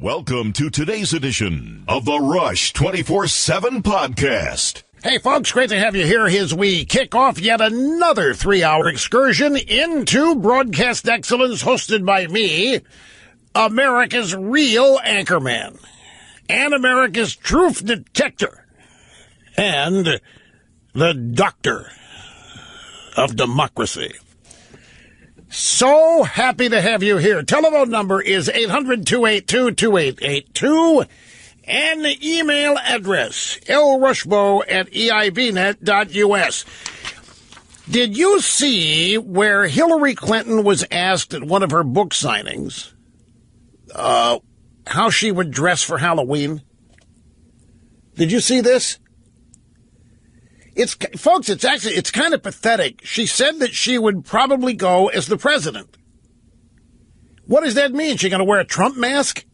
Welcome to today's edition of the Rush 24/7 podcast. Hey, folks, great to have you here as we kick off yet another 3-hour excursion into broadcast excellence hosted by me, America's real anchorman, and America's truth detector, and the doctor of democracy. So happy to have you here. Telephone number is 800-282-2882. And the email address, lrushbo@eibnet.us. Did you see where Hillary Clinton was asked at one of her book signings how she would dress for Halloween? Did you see this? It's kind of pathetic. She said that she would probably go as the president. What does that mean? She going to wear a Trump mask?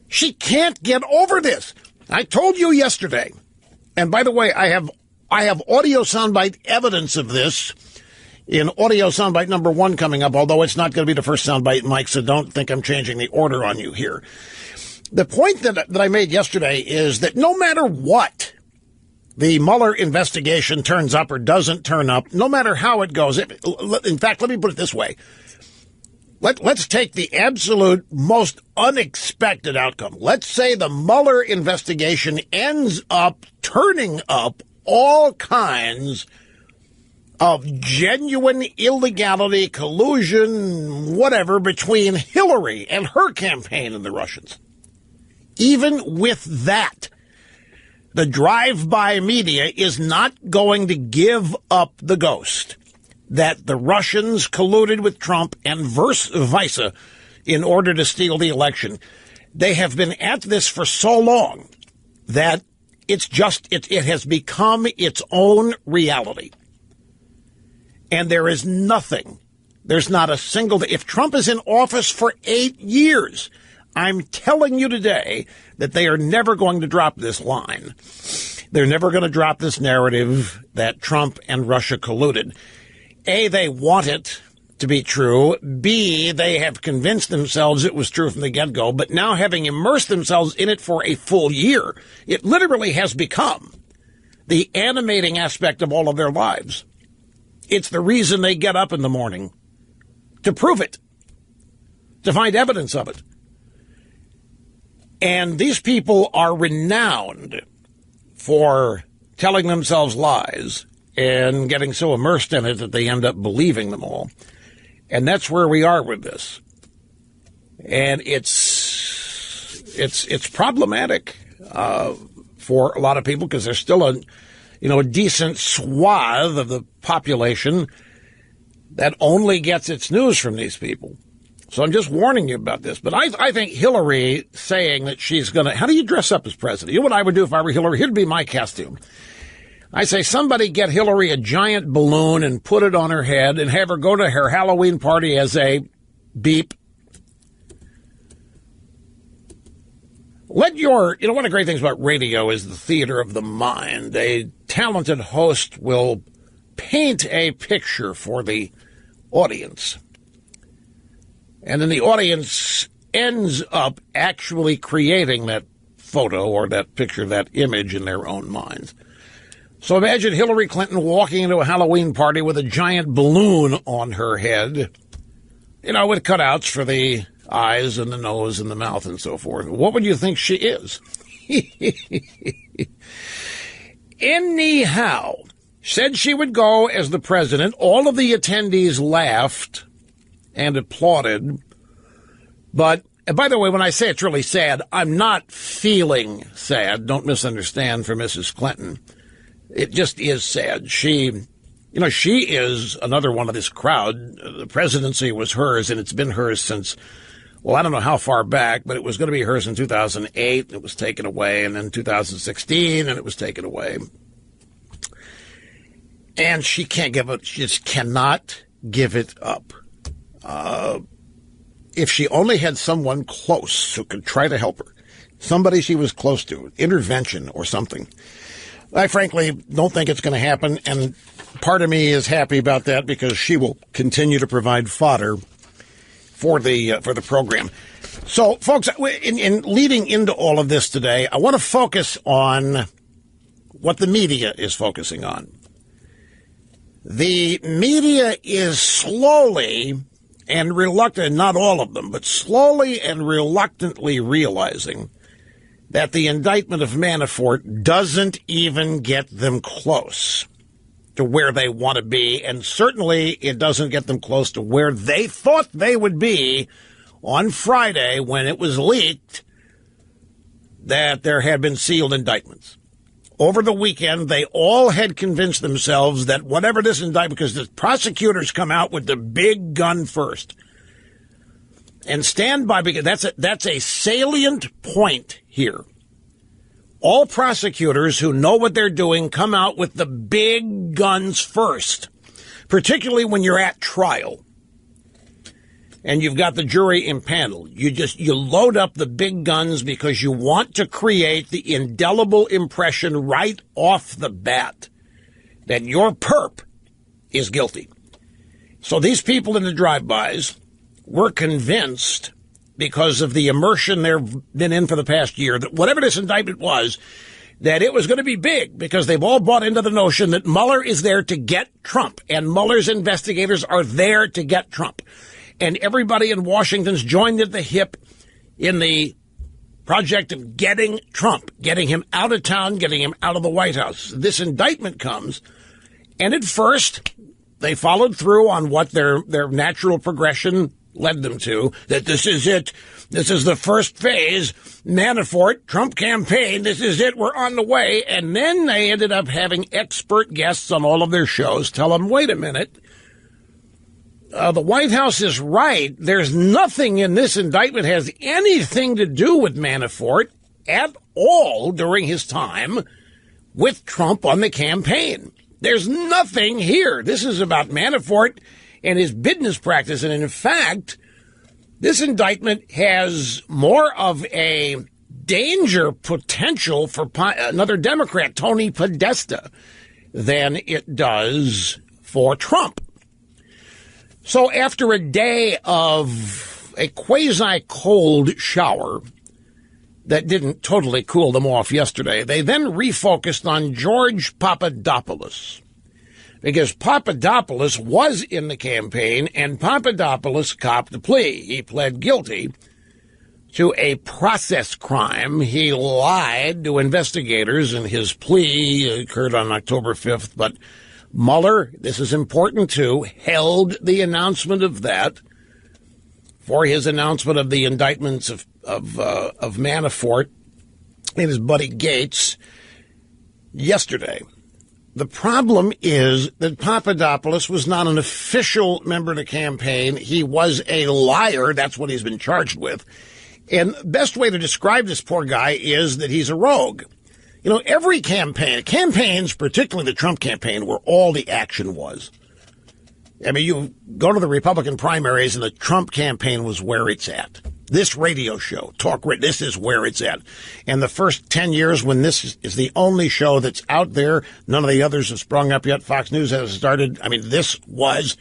She can't get over this. I told you yesterday, and by the way, I have audio soundbite evidence of this in audio soundbite number 1 coming up, although it's not going to be the first soundbite, Mike, so don't think I'm changing the order on you here. The point that I made yesterday is that no matter what the Mueller investigation turns up or doesn't turn up, no matter how it goes, in fact, let me put it this way. Let's take the absolute most unexpected outcome. Let's say the Mueller investigation ends up turning up all kinds of genuine illegality, collusion, whatever, between Hillary and her campaign and the Russians. Even with that, the drive-by media is not going to give up the ghost that the Russians colluded with Trump and vice versa in order to steal the election. They have been at this for so long that it has become its own reality. And there's not a single, if Trump is in office for 8 years, I'm telling you today that they are never going to drop this line. They're never going to drop this narrative that Trump and Russia colluded. A, they want it to be true. B, they have convinced themselves it was true from the get-go. But now, having immersed themselves in it for a full year, it literally has become the animating aspect of all of their lives. It's the reason they get up in the morning, to prove it, to find evidence of it. And these people are renowned for telling themselves lies and getting so immersed in it that they end up believing them all. And that's where we are with this. And it's problematic for a lot of people because there's still a decent swath of the population that only gets its news from these people. So I'm just warning you about this. But I think Hillary saying that she's going to... How do you dress up as president? You know what I would do if I were Hillary? Here'd be my costume. I say somebody get Hillary a giant balloon and put it on her head and have her go to her Halloween party as a beep. One of the great things about radio is the theater of the mind. A talented host will paint a picture for the audience. And then the audience ends up actually creating that photo or that picture, that image in their own minds. So imagine Hillary Clinton walking into a Halloween party with a giant balloon on her head, with cutouts for the eyes and the nose and the mouth and so forth. What would you think she is? Anyhow, said she would go as the president. All of the attendees laughed and applauded. But, by the way, when I say it's really sad, I'm not feeling sad. Don't misunderstand for Mrs. Clinton. It just is sad. She is another one of this crowd. The presidency was hers, and it's been hers since, I don't know how far back, but it was going to be hers in 2008. It was taken away, and then 2016, and it was taken away. And she can't give it. She just cannot give it up. If she only had someone close who could try to help her, somebody she was close to, intervention or something. I frankly don't think it's going to happen, and part of me is happy about that because she will continue to provide fodder for the program. So, folks, in leading into all of this today, I want to focus on what the media is focusing on. The media is slowly and reluctant, not all of them, but slowly and reluctantly realizing that the indictment of Manafort doesn't even get them close to where they want to be, and certainly it doesn't get them close to where they thought they would be on Friday when it was leaked that there had been sealed indictments. Over the weekend, they all had convinced themselves that whatever this indictment, because the prosecutors come out with the big gun first. And stand by, because that's a salient point here. All prosecutors who know what they're doing come out with the big guns first, particularly when you're at trial and you've got the jury impaneled. You load up the big guns because you want to create the indelible impression right off the bat that your perp is guilty. So these people in the drive-bys were convinced, because of the immersion they've been in for the past year, that whatever this indictment was, that it was going to be big, because they've all bought into the notion that Mueller is there to get Trump, and Mueller's investigators are there to get Trump. And everybody in Washington's joined at the hip in the project of getting Trump, getting him out of town, getting him out of the White House. This indictment comes, and at first they followed through on what their natural progression led them to, that this is it. This is the first phase. Manafort, Trump campaign, this is it. We're on the way. And then they ended up having expert guests on all of their shows tell them, wait a minute, the White House is right. There's nothing in this indictment has anything to do with Manafort at all during his time with Trump on the campaign. There's nothing here. This is about Manafort and his business practice. And in fact, this indictment has more of a danger potential for another Democrat, Tony Podesta, than it does for Trump. So after a day of a quasi-cold shower that didn't totally cool them off yesterday, they then refocused on George Papadopoulos, because Papadopoulos was in the campaign, and Papadopoulos copped a plea. He pled guilty to a process crime. He lied to investigators, and his plea occurred on October 5th, but Mueller, this is important too, held the announcement of that for his announcement of the indictments of Manafort and his buddy Gates yesterday. The problem is that Papadopoulos was not an official member of the campaign. He was a liar. That's what he's been charged with. And the best way to describe this poor guy is that he's a rogue. You know, every campaigns, particularly the Trump campaign, where all the action was. I mean, you go to the Republican primaries and the Trump campaign was where it's at. This radio show, this is where it's at. And the first 10 years when this is the only show that's out there, none of the others have sprung up yet. Fox News has started. I mean, this was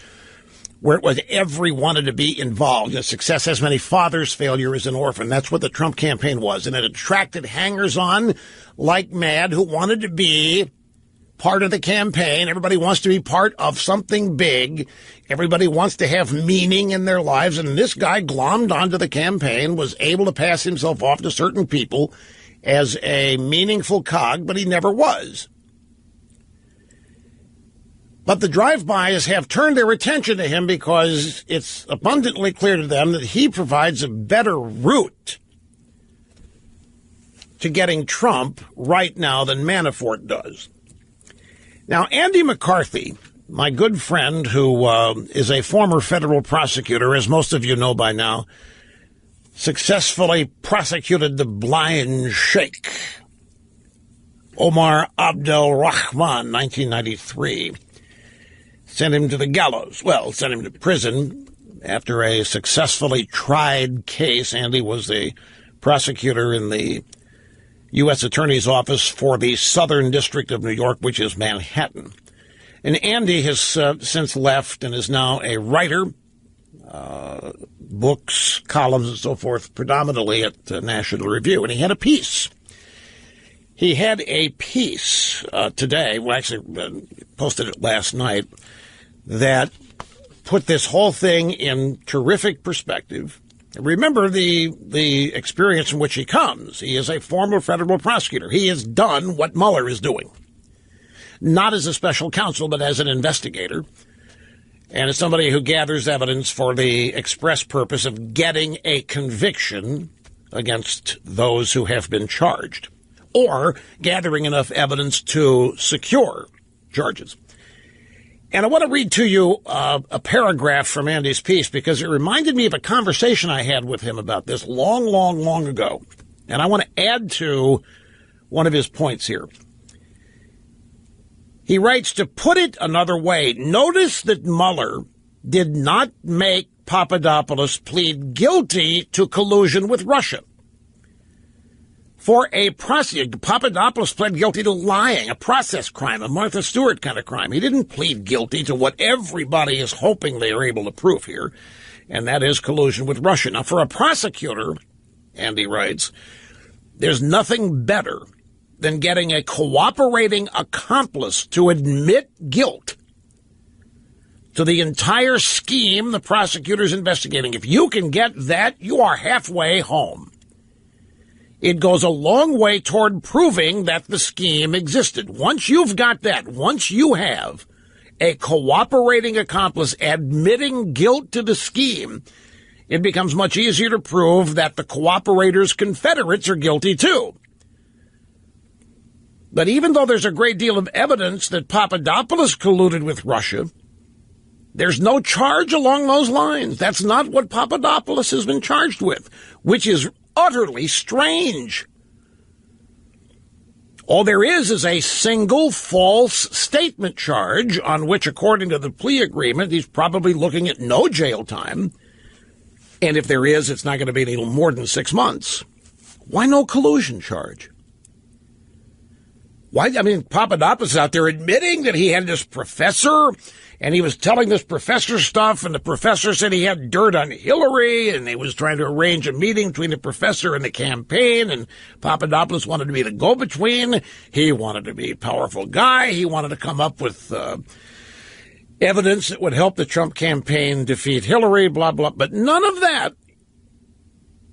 where it was everyone wanted to be involved. Success has many fathers, failure is an orphan. That's what the Trump campaign was. And it attracted hangers-on like mad who wanted to be part of the campaign. Everybody wants to be part of something big. Everybody wants to have meaning in their lives. And this guy glommed onto the campaign, was able to pass himself off to certain people as a meaningful cog, but he never was. But the drive-bys have turned their attention to him because it's abundantly clear to them that he provides a better route to getting Trump right now than Manafort does. Now, Andy McCarthy, my good friend who is a former federal prosecutor, as most of you know by now, successfully prosecuted the blind sheikh, Omar Abdel Rahman, 1993. Sent him to the gallows. Well, sent him to prison after a successfully tried case. Andy was the prosecutor in the U.S. Attorney's Office for the Southern District of New York, which is Manhattan. And Andy has since left and is now a writer books, columns, and so forth, predominantly at National Review. And he had a piece. He had a piece today, well, actually posted it last night, that put this whole thing in terrific perspective. Remember the experience from which he comes. He is a former federal prosecutor. He has done what Mueller is doing. Not as a special counsel, but as an investigator. And as somebody who gathers evidence for the express purpose of getting a conviction against those who have been charged, or gathering enough evidence to secure charges. And I want to read to you a paragraph from Andy's piece because it reminded me of a conversation I had with him about this long ago. And I want to add to one of his points here. He writes, to put it another way, notice that Mueller did not make Papadopoulos plead guilty to collusion with Russia. For a prosecutor, Papadopoulos pled guilty to lying, a process crime, a Martha Stewart kind of crime. He didn't plead guilty to what everybody is hoping they are able to prove here, and that is collusion with Russia. Now, for a prosecutor, Andy writes, there's nothing better than getting a cooperating accomplice to admit guilt to the entire scheme the prosecutor's investigating. If you can get that, you are halfway home. It goes a long way toward proving that the scheme existed. Once you've got that, once you have a cooperating accomplice admitting guilt to the scheme, it becomes much easier to prove that the cooperator's confederates are guilty too. But even though there's a great deal of evidence that Papadopoulos colluded with Russia, there's no charge along those lines. That's not what Papadopoulos has been charged with, which is utterly strange. All there is a single false statement charge on which, according to the plea agreement, he's probably looking at no jail time. And if there is, it's not going to be any more than 6 months. Why no collusion charge? Why? I mean, Papadopoulos is out there admitting that he had this professor, and he was telling this professor stuff, and the professor said he had dirt on Hillary, and he was trying to arrange a meeting between the professor and the campaign, and Papadopoulos wanted to be the go-between. He wanted to be a powerful guy. He wanted to come up with evidence that would help the Trump campaign defeat Hillary, blah, blah. But none of that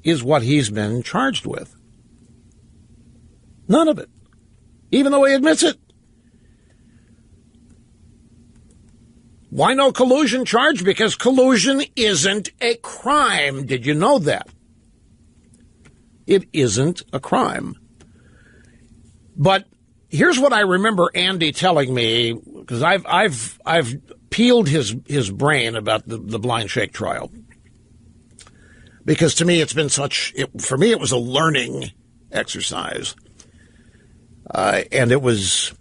is what he's been charged with. None of it. Even though he admits it. Why no collusion charge? Because collusion isn't a crime. Did you know that? It isn't a crime. But here's what I remember Andy telling me, because I've peeled his brain about the blind shake trial. Because to me it's been for me it was a learning exercise. And it was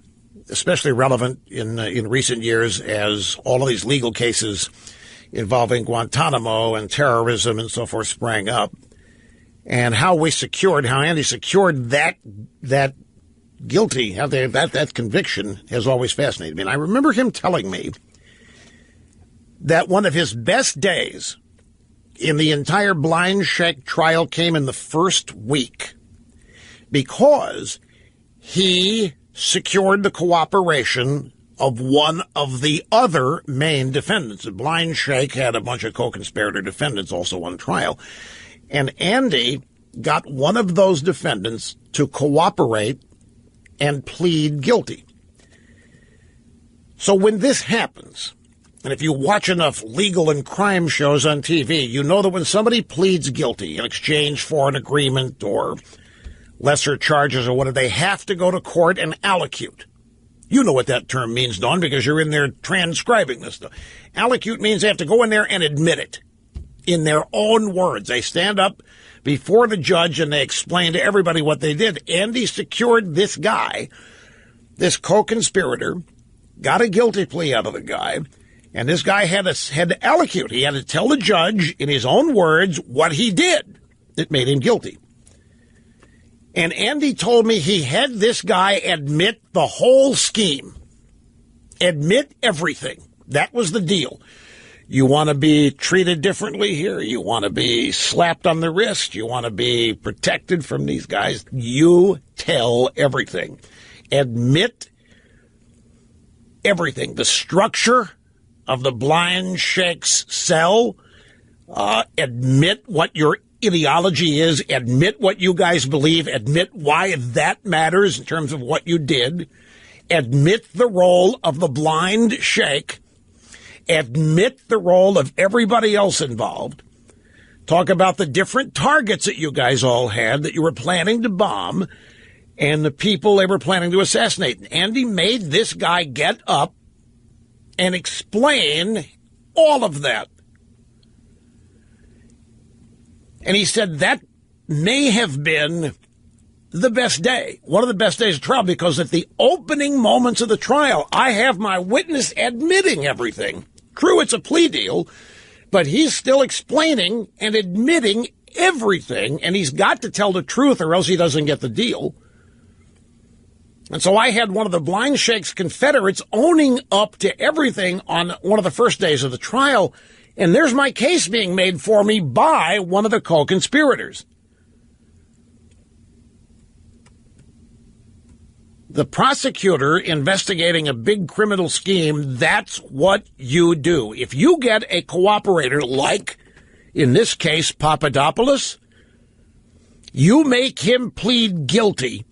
especially relevant in recent years as all of these legal cases involving Guantanamo and terrorism and so forth sprang up, and how Andy secured that guilty, that conviction has always fascinated me. And I remember him telling me that one of his best days in the entire blind shake trial came in the first week, because he secured the cooperation of one of the other main defendants. The blind shake had a bunch of co-conspirator defendants also on trial. And Andy got one of those defendants to cooperate and plead guilty. So when this happens, and if you watch enough legal and crime shows on TV, you know that when somebody pleads guilty in exchange for an agreement or lesser charges or whatever, they have to go to court and allocute. You know what that term means, Dawn, because you're in there transcribing this stuff. Allocute means they have to go in there and admit it in their own words. They stand up before the judge and they explain to everybody what they did. Andy secured this guy, this co-conspirator, got a guilty plea out of the guy, and this guy had to allocute. He had to tell the judge in his own words what he did that made him guilty. And Andy told me he had this guy admit the whole scheme. Admit everything. That was the deal. You want to be treated differently here? You want to be slapped on the wrist? You want to be protected from these guys? You tell everything. Admit everything. The structure of the blind sheikh's cell. Admit what your ideology is. Admit what you guys believe. Admit why that matters in terms of what you did. Admit the role of the blind sheikh. Admit the role of everybody else involved. Talk about the different targets that you guys all had that you were planning to bomb and the people they were planning to assassinate. Andy made this guy get up and explain all of that. And he said that may have been the best day, one of the best days of trial, because at the opening moments of the trial, I have my witness admitting everything. True, it's a plea deal, but he's still explaining and admitting everything, and he's got to tell the truth or else he doesn't get the deal. And so I had one of the blind sheikh's confederates owning up to everything on one of the first days of the trial, and there's my case being made for me by one of the co-conspirators. The prosecutor investigating a big criminal scheme, that's what you do. If you get a cooperator like, in this case, Papadopoulos, you make him plead guilty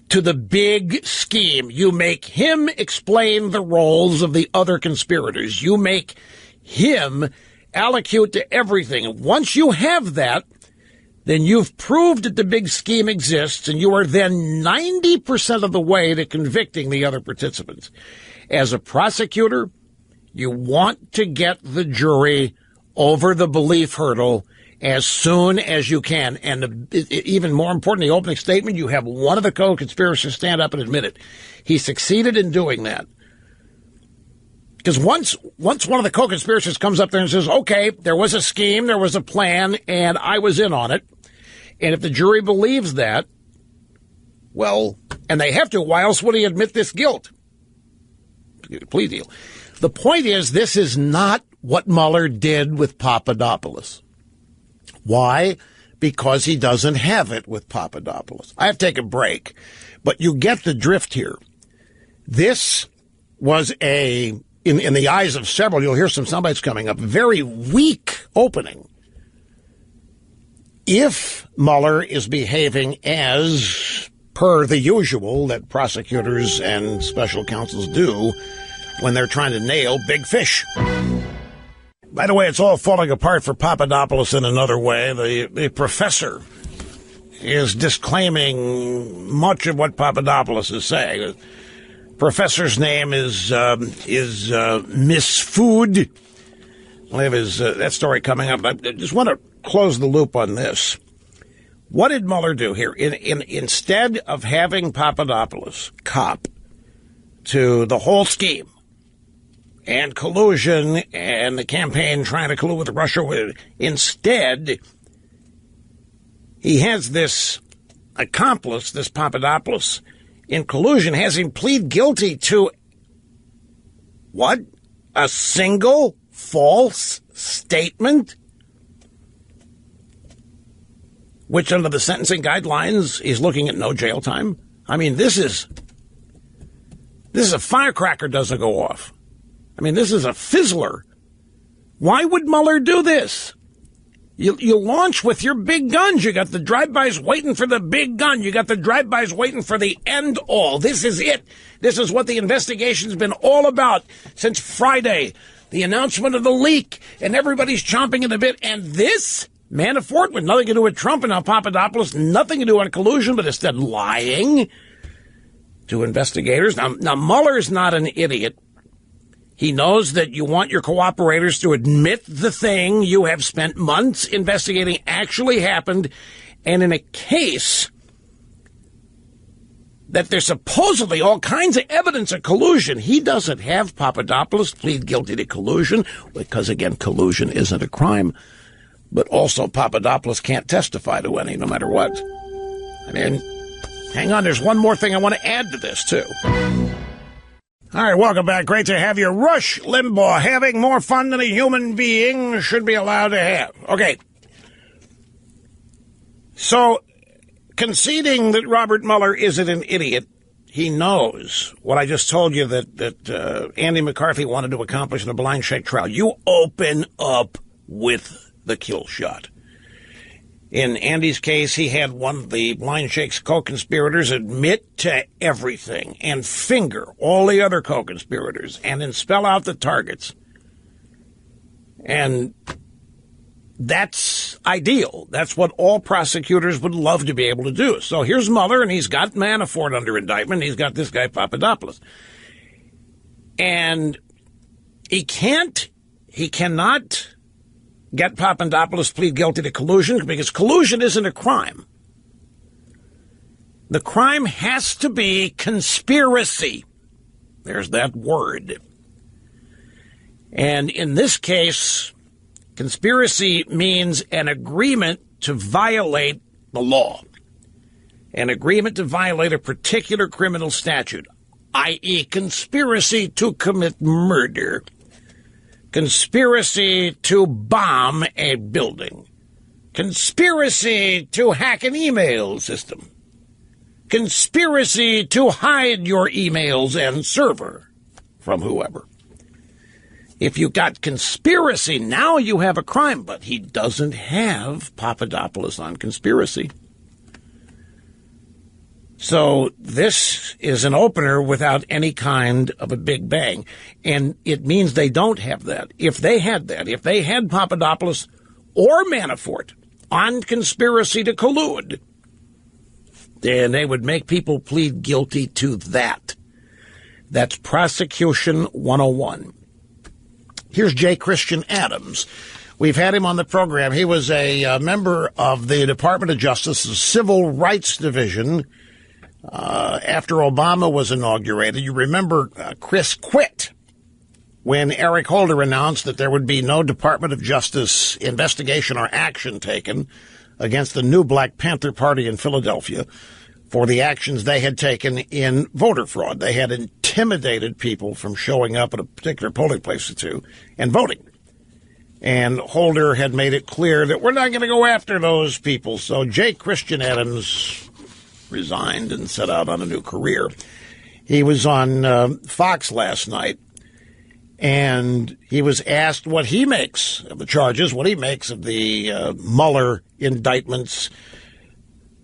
to the big scheme. You make him explain the roles of the other conspirators. You make him allocate to everything. Once you have that, then you've proved that the big scheme exists, and you are then 90% of the way to convicting the other participants. As a prosecutor, you want to get the jury over the belief hurdle as soon as you can. And even more important, the opening statement, you have one of the co-conspirators stand up and admit it. He succeeded in doing that. Because once one of the co-conspirators comes up there and says, okay, there was a scheme, there was a plan, and I was in on it, and if the jury believes that, well, and they have to, why else would he admit this guilt? Plea deal. The point is, this is not what Mueller did with Papadopoulos. Why? Because he doesn't have it with Papadopoulos. I have to take a break, but you get the drift here. This was in the eyes of several, you'll hear some soundbites coming up, very weak opening. If Mueller is behaving as per the usual that prosecutors and special counsels do when they're trying to nail big fish. By the way, it's all falling apart for Papadopoulos in another way. The professor is disclaiming much of what Papadopoulos is saying. Professor's name is Miss Food. We'll have that story coming up. I just want to close the loop on this. What did Mueller do here? Instead of having Papadopoulos cop to the whole scheme and collusion and the campaign trying to collude with Russia, instead he has this accomplice, this Papadopoulos, in collusion, has him plead guilty to what? A single false statement? Which under the sentencing guidelines is looking at no jail time. I mean, this is a firecracker doesn't go off. I mean, this is a fizzler. Why would Mueller do this? You launch with your big guns. You got the drive-bys waiting for the big gun. You got the drive-bys waiting for the end all. This is it. This is what the investigation's been all about since Friday. The announcement of the leak, and everybody's chomping at the bit. And this, Manafort, with nothing to do with Trump and now Papadopoulos, nothing to do with collusion, but instead lying to investigators. Now Mueller's not an idiot. He knows that you want your cooperators to admit the thing you have spent months investigating actually happened, and in a case that there's supposedly all kinds of evidence of collusion, he doesn't have Papadopoulos plead guilty to collusion, because, again, collusion isn't a crime, but also Papadopoulos can't testify to any, no matter what. I mean, hang on, there's one more thing I want to add to this, too. All right, welcome back. Great to have you. Rush Limbaugh, having more fun than a human being should be allowed to have. Okay. So, conceding that Robert Mueller isn't an idiot, he knows what I just told you that Andy McCarthy wanted to accomplish in a blind shake trial. You open up with the kill shot. In Andy's case, he had one of the blind shake's co-conspirators admit to everything and finger all the other co-conspirators and then spell out the targets. And that's ideal. That's what all prosecutors would love to be able to do. So here's Mueller, and he's got Manafort under indictment. He's got this guy Papadopoulos. And he cannot get Papadopoulos to plead guilty to collusion because collusion isn't a crime. The crime has to be conspiracy. There's that word. And in this case, conspiracy means an agreement to violate the law, an agreement to violate a particular criminal statute, i.e. conspiracy to commit murder. Conspiracy to bomb a building. Conspiracy to hack an email system. Conspiracy to hide your emails and server from whoever. If you got conspiracy, now you have a crime, but he doesn't have Papadopoulos on conspiracy. So this is an opener without any kind of a big bang. And it means they don't have that. If they had that, if they had Papadopoulos or Manafort on conspiracy to collude, then they would make people plead guilty to that. That's Prosecution 101. Here's J. Christian Adams. We've had him on the program. He was a member of the Department of Justice's Civil Rights Division after Obama was inaugurated. You remember Chris quit when Eric Holder announced that there would be no Department of Justice investigation or action taken against the new Black Panther Party in Philadelphia for the actions they had taken in voter fraud. They had intimidated people from showing up at a particular polling place or two and voting. And Holder had made it clear that we're not going to go after those people. So J. Christian Adams resigned and set out on a new career. He was on Fox last night, and he was asked what he makes of the charges, what he makes of the Mueller indictments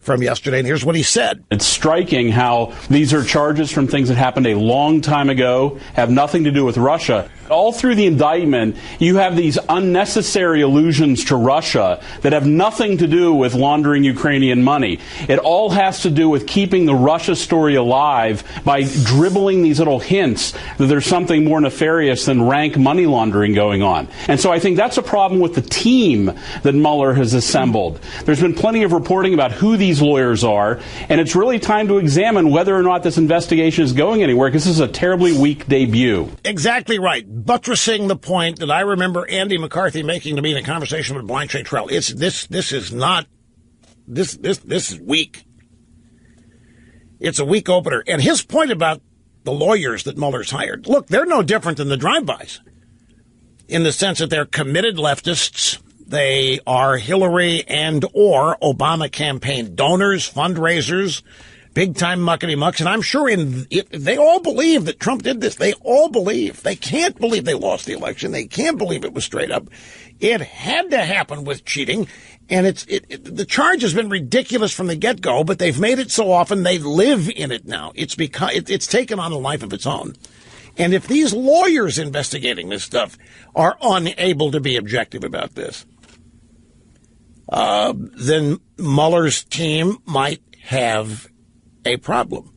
from yesterday, and here's what he said. It's striking how these are charges from things that happened a long time ago, have nothing to do with Russia. All through the indictment, you have these unnecessary allusions to Russia that have nothing to do with laundering Ukrainian money. It all has to do with keeping the Russia story alive by dribbling these little hints that there's something more nefarious than rank money laundering going on. And so I think that's a problem with the team that Mueller has assembled. There's been plenty of reporting about who these lawyers are, and it's really time to examine whether or not this investigation is going anywhere, because this is a terribly weak debut. Exactly right. Buttressing the point that I remember Andy McCarthy making to me in a conversation with Blind Shade Trail. This is weak. It's a weak opener. And his point about the lawyers that Mueller's hired, look, they're no different than the drive-bys in the sense that they're committed leftists. They are Hillary and or Obama campaign donors, fundraisers, big-time muckety-mucks. And I'm sure they all believe that Trump did this. They all believe. They can't believe they lost the election. They can't believe it was straight up. It had to happen with cheating. And the charge has been ridiculous from the get-go, but they've made it so often they live in it now. It's taken on a life of its own. And if these lawyers investigating this stuff are unable to be objective about this, then Mueller's team might have a problem.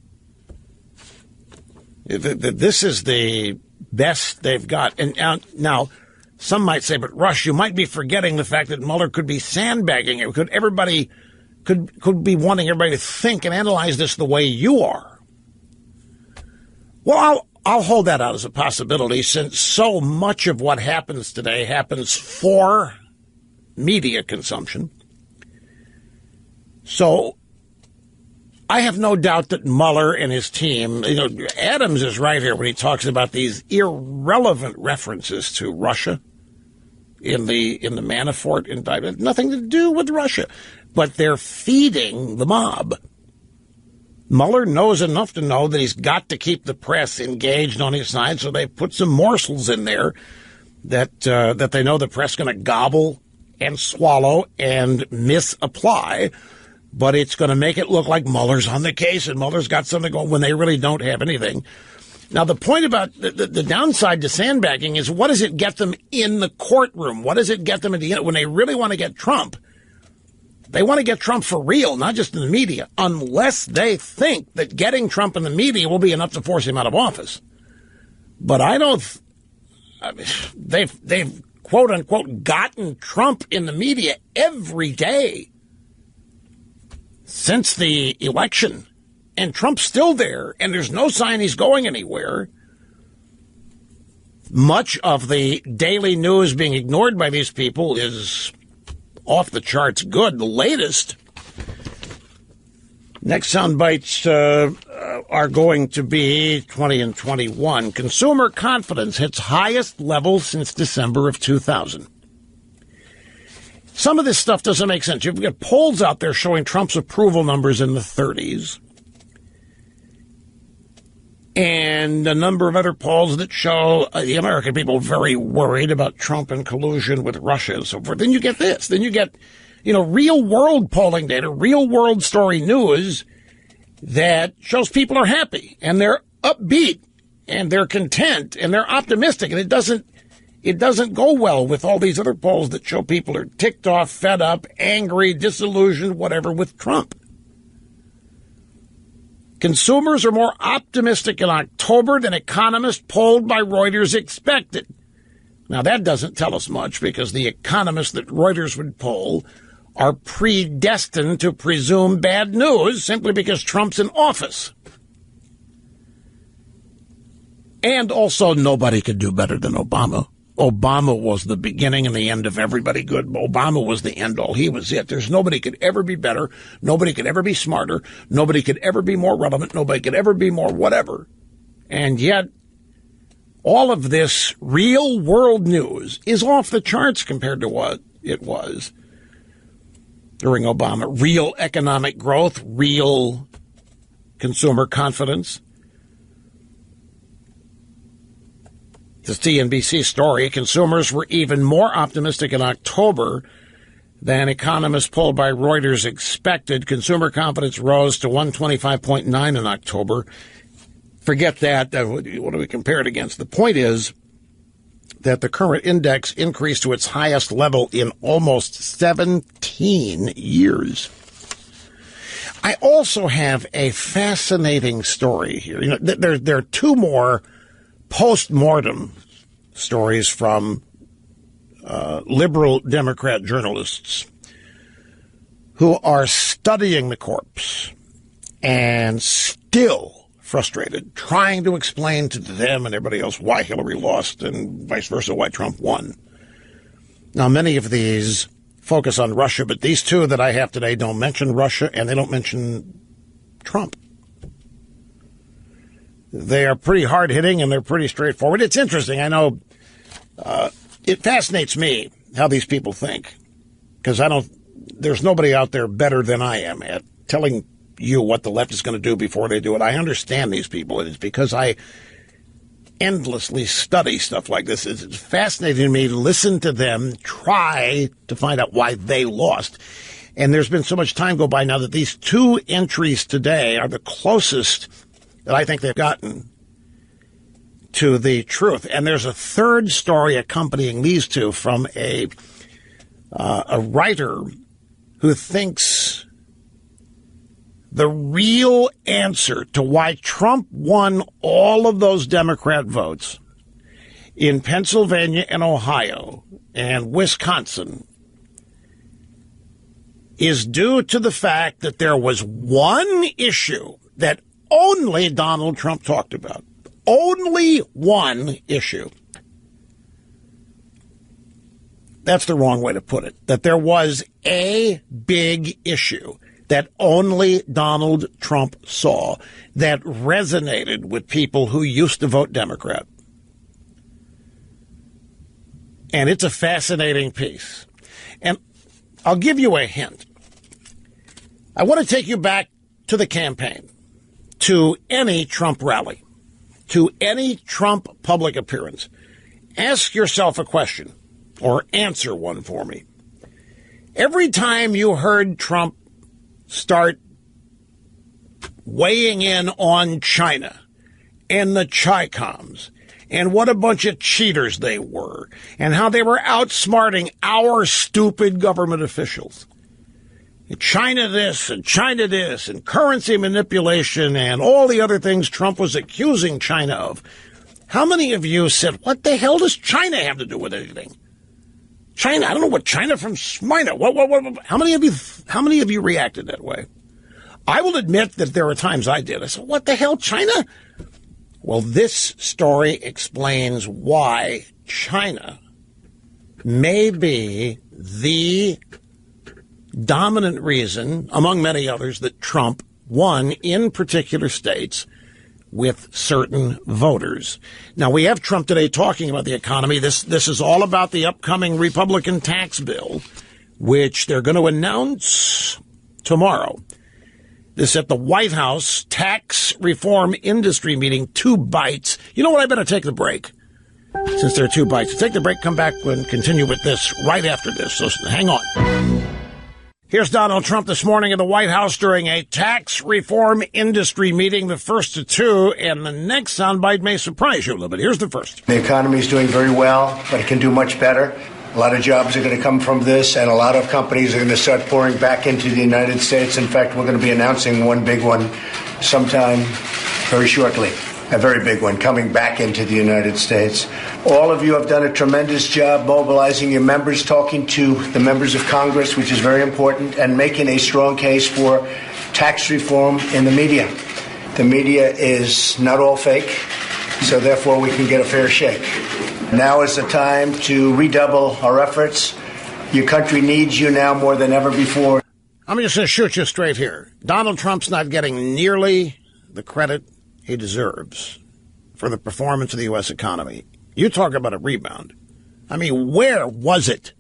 This is the best they've got. And now, some might say, but Rush, you might be forgetting the fact that Mueller could be sandbagging it. Everybody could be wanting everybody to think and analyze this the way you are. Well, I'll hold that out as a possibility, since so much of what happens today happens for media consumption. So I have no doubt that Mueller and his team, Adams is right here when he talks about these irrelevant references to Russia in the Manafort indictment. Nothing to do with Russia, but they're feeding the mob. Mueller knows enough to know that he's got to keep the press engaged on his side, so they put some morsels in there that they know the press is going to gobble and swallow and misapply. But it's going to make it look like Mueller's on the case and Mueller's got something going when they really don't have anything. Now, the point about the downside to sandbagging is, what does it get them in the courtroom? What does it get them at the end? When they really want to get Trump, they want to get Trump for real, not just in the media, unless they think that getting Trump in the media will be enough to force him out of office. But they've quote unquote gotten Trump in the media every day since the election, and Trump's still there, and there's no sign he's going anywhere. Much of the daily news being ignored by these people is off the charts good. The latest, next sound bites are going to be 20 and 21. Consumer confidence hits highest level since December of 2000. Some of this stuff doesn't make sense. You've got polls out there showing Trump's approval numbers in the 30s. And a number of other polls that show the American people very worried about Trump and collusion with Russia and so forth. Then you get this. Then you get, real world polling data, real world story news that shows people are happy and they're upbeat and they're content and they're optimistic. And it doesn't go well with all these other polls that show people are ticked off, fed up, angry, disillusioned, whatever, with Trump. Consumers are more optimistic in October than economists polled by Reuters expected. Now, that doesn't tell us much because the economists that Reuters would poll are predestined to presume bad news simply because Trump's in office. And also, nobody could do better than Obama. Obama was the beginning and the end of everybody good. Obama was the end all. He was it. There's nobody could ever be better. Nobody could ever be smarter. Nobody could ever be more relevant. Nobody could ever be more whatever. And yet, all of this real world news is off the charts compared to what it was during Obama. Real economic growth, real consumer confidence. The CNBC story, consumers were even more optimistic in October than economists polled by Reuters expected. Consumer confidence rose to 125.9 in October. Forget that. What do we compare it against? The point is that the current index increased to its highest level in almost 17 years. I also have a fascinating story here. There are two more post-mortem stories from liberal Democrat journalists who are studying the corpse and still frustrated, trying to explain to them and everybody else why Hillary lost and vice versa, why Trump won. Now, many of these focus on Russia, but these two that I have today don't mention Russia and they don't mention Trump. They are pretty hard-hitting, and they're pretty straightforward. It's interesting. I know it fascinates me how these people think, because there's nobody out there better than I am at telling you what the left is going to do before they do it. I understand these people, and it's because I endlessly study stuff like this. It's fascinating to me to listen to them try to find out why they lost. And there's been so much time go by now that these two entries today are the closest that I think they've gotten to the truth. And there's a third story accompanying these two from a writer who thinks the real answer to why Trump won all of those Democrat votes in Pennsylvania and Ohio and Wisconsin is due to the fact that there was one issue that only Donald Trump talked about. Only one issue. That's the wrong way to put it. That there was a big issue that only Donald Trump saw that resonated with people who used to vote Democrat. And it's a fascinating piece. And I'll give you a hint. I want to take you back to the campaign, to any Trump rally, to any Trump public appearance. Ask yourself a question, or answer one for me. Every time you heard Trump start weighing in on China and the Chi-Coms and what a bunch of cheaters they were and how they were outsmarting our stupid government officials, China this and China this and currency manipulation and all the other things Trump was accusing China of, how many of you said, what the hell does China have to do with anything? China, I don't know what China from Smina. What, how many of you reacted that way? I will admit that there are times I did. I said, what the hell, China? Well, this story explains why China may be the dominant reason, among many others, that Trump won in particular states with certain voters. Now, we have Trump today talking about the economy. This is all about the upcoming Republican tax bill, which they're going to announce tomorrow. This at the White House tax reform industry meeting, 2 bites. You know what? I better take the break, since there are 2 bites. Take the break, come back and continue with this right after this. So hang on. Here's Donald Trump this morning at the White House during a tax reform industry meeting, the first of 2, and the next soundbite may surprise you a little bit. Here's the first. The economy is doing very well, but it can do much better. A lot of jobs are going to come from this, and a lot of companies are going to start pouring back into the United States. In fact, we're going to be announcing one big one sometime very shortly. A very big one coming back into the United States. All of you have done a tremendous job mobilizing your members, talking to the members of Congress, which is very important, and making a strong case for tax reform in the media. The media is not all fake, so therefore we can get a fair shake. Now is the time to redouble our efforts. Your country needs you now more than ever before. I'm just going to shoot you straight here. Donald Trump's not getting nearly the credit he deserves for the performance of the U.S. economy. You talk about a rebound. I mean, where was it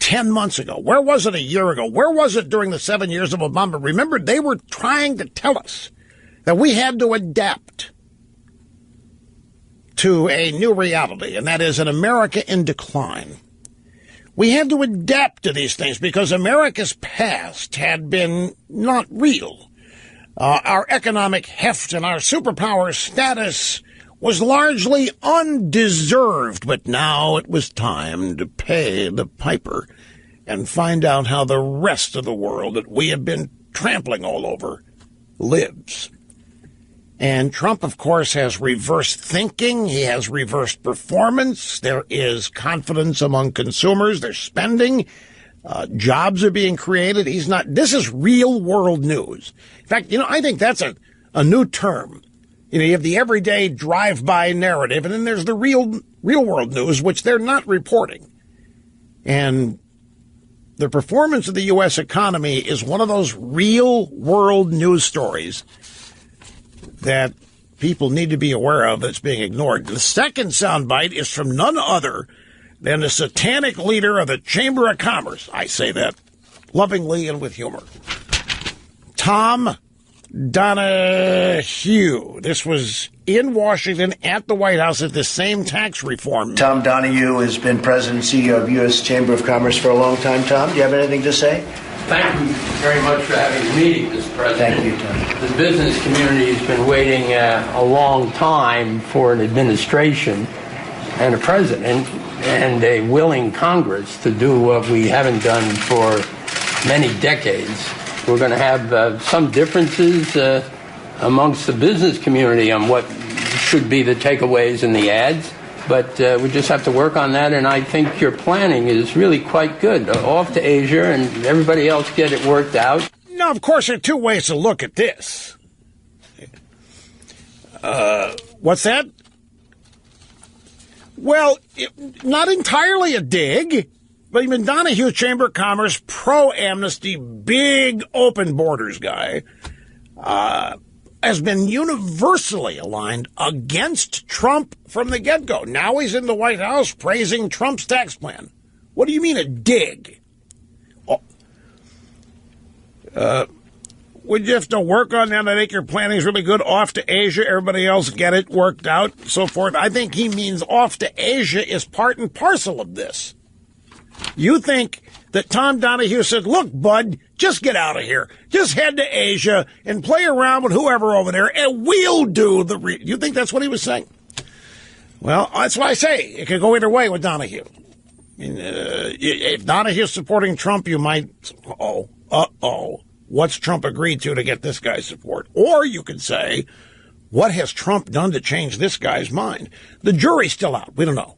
10 months ago? Where was it a year ago? Where was it during the 7 years of Obama? Remember, they were trying to tell us that we had to adapt to a new reality, and that is an America in decline. We had to adapt to these things because America's past had been not real. Our economic heft and our superpower status was largely undeserved, but now it was time to pay the piper and find out how the rest of the world that we have been trampling all over lives. And Trump, of course, has reversed thinking. He has reversed performance. There is confidence among consumers. They're spending. Jobs are being created. This is real world news. In fact, I think that's a new term. You have the everyday drive-by narrative, and then there's the real world news, which they're not reporting. And the performance of the U.S. economy is one of those real world news stories that people need to be aware of that's being ignored. The second soundbite is from none other than the satanic leader of the Chamber of Commerce. I say that lovingly and with humor. Tom Donahue. This was in Washington at the White House at the same tax reform. Tom Donahue has been president and CEO of U.S. Chamber of Commerce for a long time. Tom, do you have anything to say? Thank you very much for having the meeting, Mr. President. Thank you, Tom. The business community has been waiting a long time for an administration and a president and a willing Congress to do what we haven't done for many decades. We're going to have some differences amongst the business community on what should be the takeaways in the ads, but we just have to work on that, and I think your planning is really quite good. Off to Asia and everybody else get it worked out. Now, of course, there are 2 ways to look at this. What's that? Well, not entirely a dig. But even Donahue, Chamber of Commerce, pro-amnesty, big open borders guy, has been universally aligned against Trump from the get-go. Now he's in the White House praising Trump's tax plan. What do you mean a dig? Would you have to work on that? I think your planning is really good. Off to Asia, everybody else get it worked out, so forth. I think he means off to Asia is part and parcel of this. You think that Tom Donahue said, look, bud, just get out of here. Just head to Asia and play around with whoever over there, and we'll do the... You think that's what he was saying? Well, that's why I say it could go either way with Donahue. I mean, if Donahue's supporting Trump, you might... What's Trump agreed to get this guy's support? Or you could say, what has Trump done to change this guy's mind? The jury's still out. We don't know.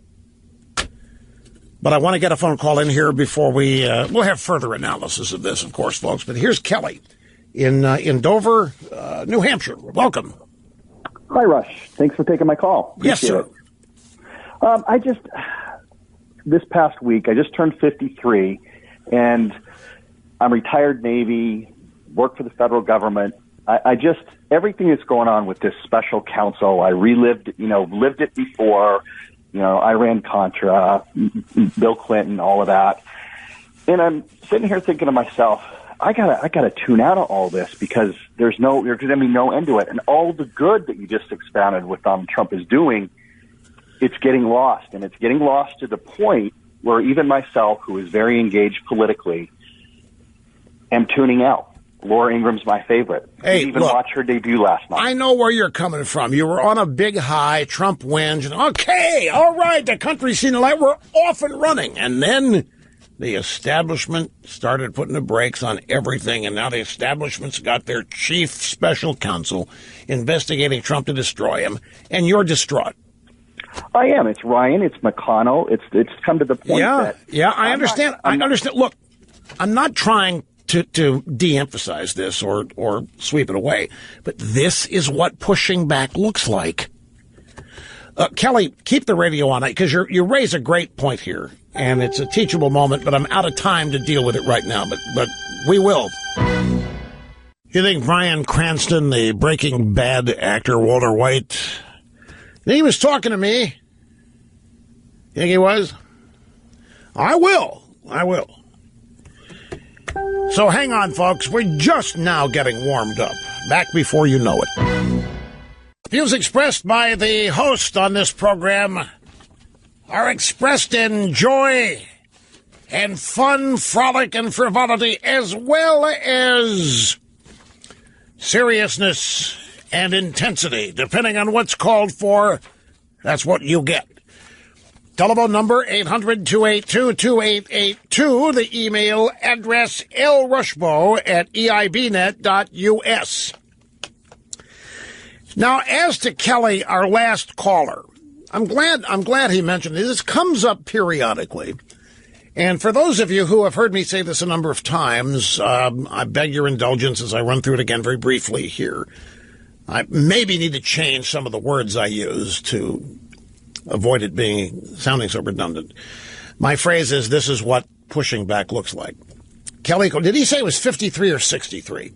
But I want to get a phone call in here before we'll have further analysis of this, of course, folks. But here's Kelly in Dover, New Hampshire. Welcome. Hi, Rush. Thanks for taking my call. Yes, sir. This past week, I just turned 53, and I'm retired Navy, work for the federal government. Everything that's going on with this special counsel, I lived it before. Iran-Contra, Bill Clinton, all of that. And I'm sitting here thinking to myself, I gotta tune out of all this because there's going to be no end to it. And all the good that you just expounded with Trump is doing, it's getting lost. And it's getting lost to the point where even myself, who is very engaged politically, am tuning out. Laura Ingram's my favorite. Hey, even watch her debut last night. I know where you're coming from. You were on a big high. Trump wins. Okay, all right, the country's seen the light. We're off and running. And then the establishment started putting the brakes on everything, and now the establishment's got their chief special counsel investigating Trump to destroy him, and you're distraught. I am. It's Ryan. It's McConnell. It's come to the point that... Yeah, I understand. I understand. Look, I'm not trying to de-emphasize this or sweep it away, but this is what pushing back looks like. Kelly, keep the radio on, because you raise a great point here, and it's a teachable moment, but I'm out of time to deal with it right now, but we will. You think Bryan Cranston, the Breaking Bad actor, Walter White, he was talking to me? You think he was? I will. So hang on, folks. We're just now getting warmed up. Back before you know it. Views expressed by the host on this program are expressed in joy and fun, frolic, and frivolity, as well as seriousness and intensity. Depending on what's called for, that's what you get. Telephone number 800-282-2882. The email address lrushbo@eibnet.us. Now, as to Kelly, our last caller, I'm glad he mentioned it. This comes up periodically. And for those of you who have heard me say this a number of times, I beg your indulgence as I run through it again very briefly here. I maybe need to change some of the words I use to avoid it sounding so redundant. My phrase is, this is what pushing back looks like. Kelly, did he say it was 53 or 63?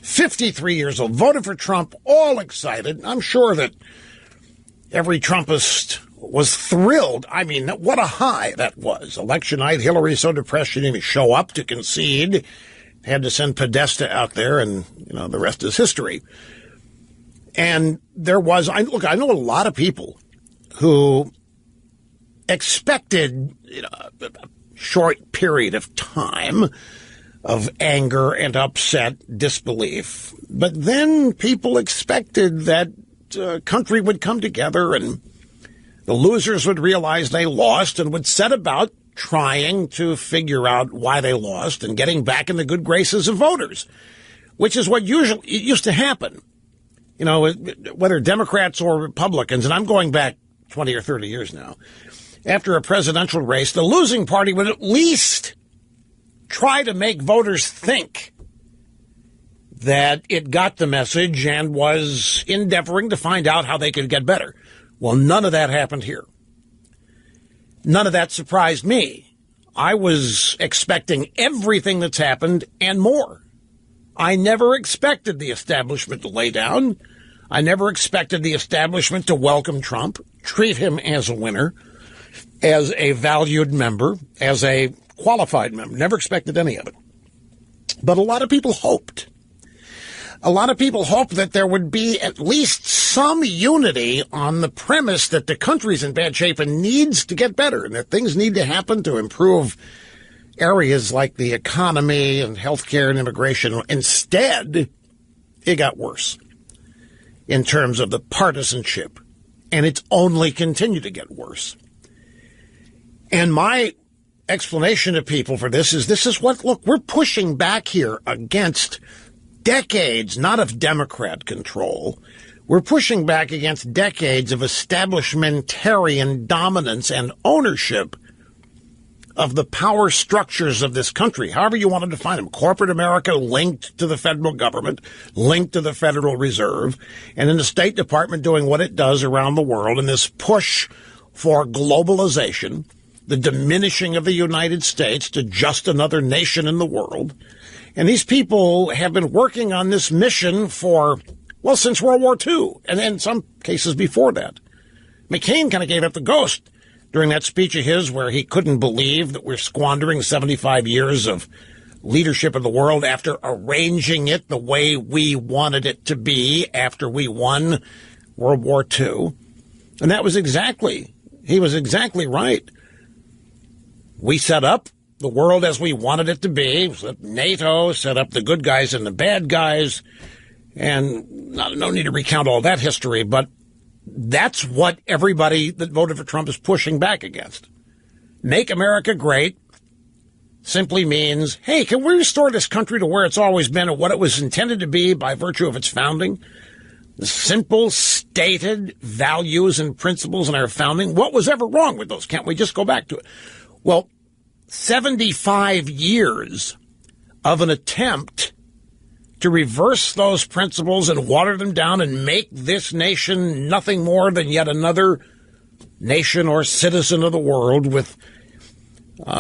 53 years old, voted for Trump, all excited. I'm sure that every Trumpist was thrilled. I mean, what a high that was. Election night, Hillary so depressed she didn't even show up to concede. Had to send Podesta out there, and the rest is history. And there was, I know a lot of people who expected a short period of time of anger and upset disbelief. But then people expected that country would come together and the losers would realize they lost and would set about trying to figure out why they lost and getting back in the good graces of voters, which is what used to happen. Whether Democrats or Republicans, and I'm going back 20 or 30 years now, after a presidential race, the losing party would at least try to make voters think that it got the message and was endeavoring to find out how they could get better. Well, none of that happened here. None of that surprised me. I was expecting everything that's happened and more. I never expected the establishment to lay down. I never expected the establishment to welcome Trump, treat him as a winner, as a valued member, as a qualified member. Never expected any of it. But a lot of people hoped. A lot of people hoped that there would be at least some unity on the premise that the country's in bad shape and needs to get better, and that things need to happen to improve areas like the economy and healthcare and immigration. Instead, it got worse in terms of the partisanship, and it's only continued to get worse. And my explanation to people for this is what, look, we're pushing back here against decades, not of Democrat control. We're pushing back against decades of establishmentarian dominance and ownership of the power structures of this country, however you want to define them. Corporate America linked to the federal government, linked to the Federal Reserve, and then the State Department doing what it does around the world in this push for globalization, the diminishing of the United States to just another nation in the world. And these people have been working on this mission for, well, since World War II, and in some cases before that. McCain kind of gave up the ghost during that speech of his where he couldn't believe that we're squandering 75 years of leadership of the world after arranging it the way we wanted it to be after we won World War II. And that was he was exactly right. We set up the world as we wanted it to be. Set up NATO, set up the good guys and the bad guys. And no need to recount all that history, but that's what everybody that voted for Trump is pushing back against. Make America great simply means, hey, can we restore this country to where it's always been and what it was intended to be by virtue of its founding? The simple, stated values and principles in our founding. What was ever wrong with those? Can't we just go back to it? Well, 75 years of an attempt to reverse those principles and water them down and make this nation nothing more than yet another nation or citizen of the world with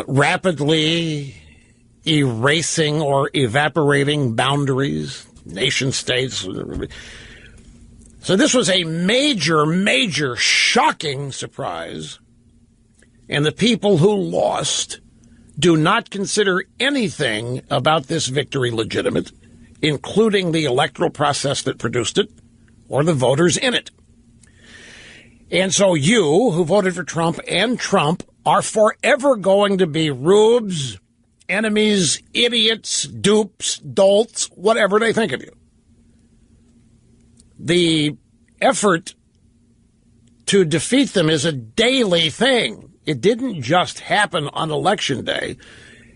rapidly erasing or evaporating boundaries, nation states. So this was a major, major, shocking surprise. And the people who lost do not consider anything about this victory legitimate, including the electoral process that produced it or the voters in it. And so you, who voted for Trump and Trump, are forever going to be rubes, enemies, idiots, dupes, dolts, whatever they think of you. The effort to defeat them is a daily thing. It didn't just happen on Election Day.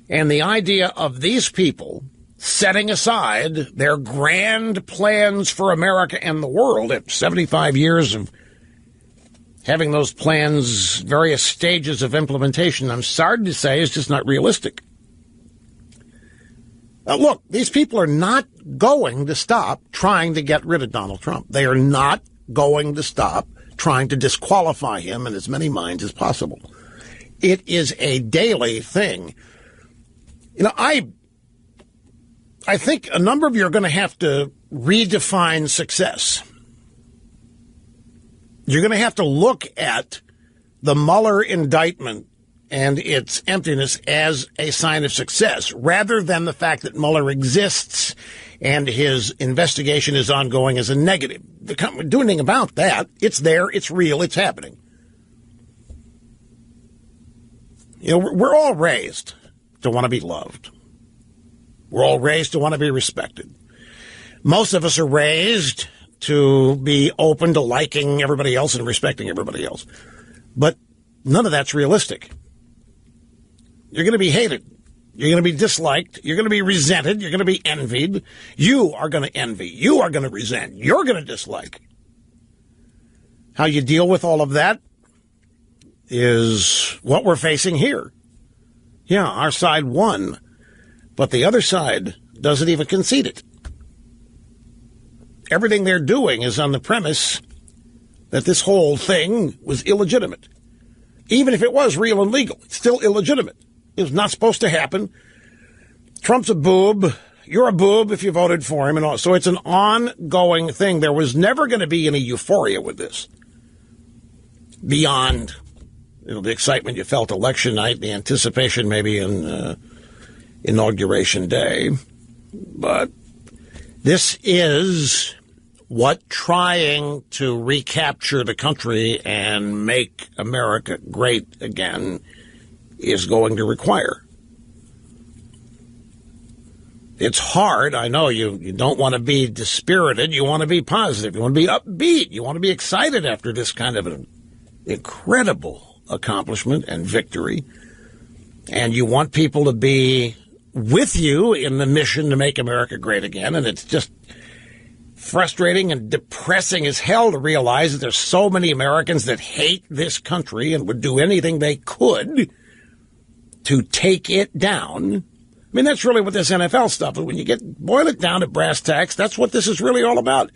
And the idea of these people setting aside their grand plans for America and the world at 75 years of having those plans, various stages of implementation, I'm sorry to say, is just not realistic. Look, these people are not going to stop trying to get rid of Donald Trump. They are not going to stop trying to disqualify him in as many minds as possible. It is a daily thing. You know, I think a number of you are going to have to redefine success. You're going to have to look at the Mueller indictment and its emptiness as a sign of success, rather than the fact that Mueller exists and his investigation is ongoing as a negative. Do anything about that. It's there. It's real. It's happening. You know, we're all raised to want to be loved. We're all raised to want to be respected. Most of us are raised to be open to liking everybody else and respecting everybody else. But none of that's realistic. You're going to be hated. You're going to be disliked. You're going to be resented. You're going to be envied. You are going to envy. You are going to resent. You're going to dislike. How you deal with all of that is what we're facing here. Yeah, our side won, but the other side doesn't even concede it. Everything they're doing is on the premise that this whole thing was illegitimate. Even if it was real and legal, it's still illegitimate. It was not supposed to happen. Trump's a boob. You're a boob if you voted for him. And all. So it's an ongoing thing. There was never going to be any euphoria with this beyond the excitement you felt election night, the anticipation maybe in Inauguration Day. But this is what trying to recapture the country and make America great again is going to require. It's hard. I know you don't want to be dispirited. You want to be positive. You want to be upbeat. You want to be excited after this kind of an incredible accomplishment and victory. And you want people to be with you in the mission to make America great again. And it's just frustrating and depressing as hell to realize that there's so many Americans that hate this country and would do anything they could to take it down. I mean, that's really what this NFL stuff is. When you boil it down to brass tacks, that's what this is really all about.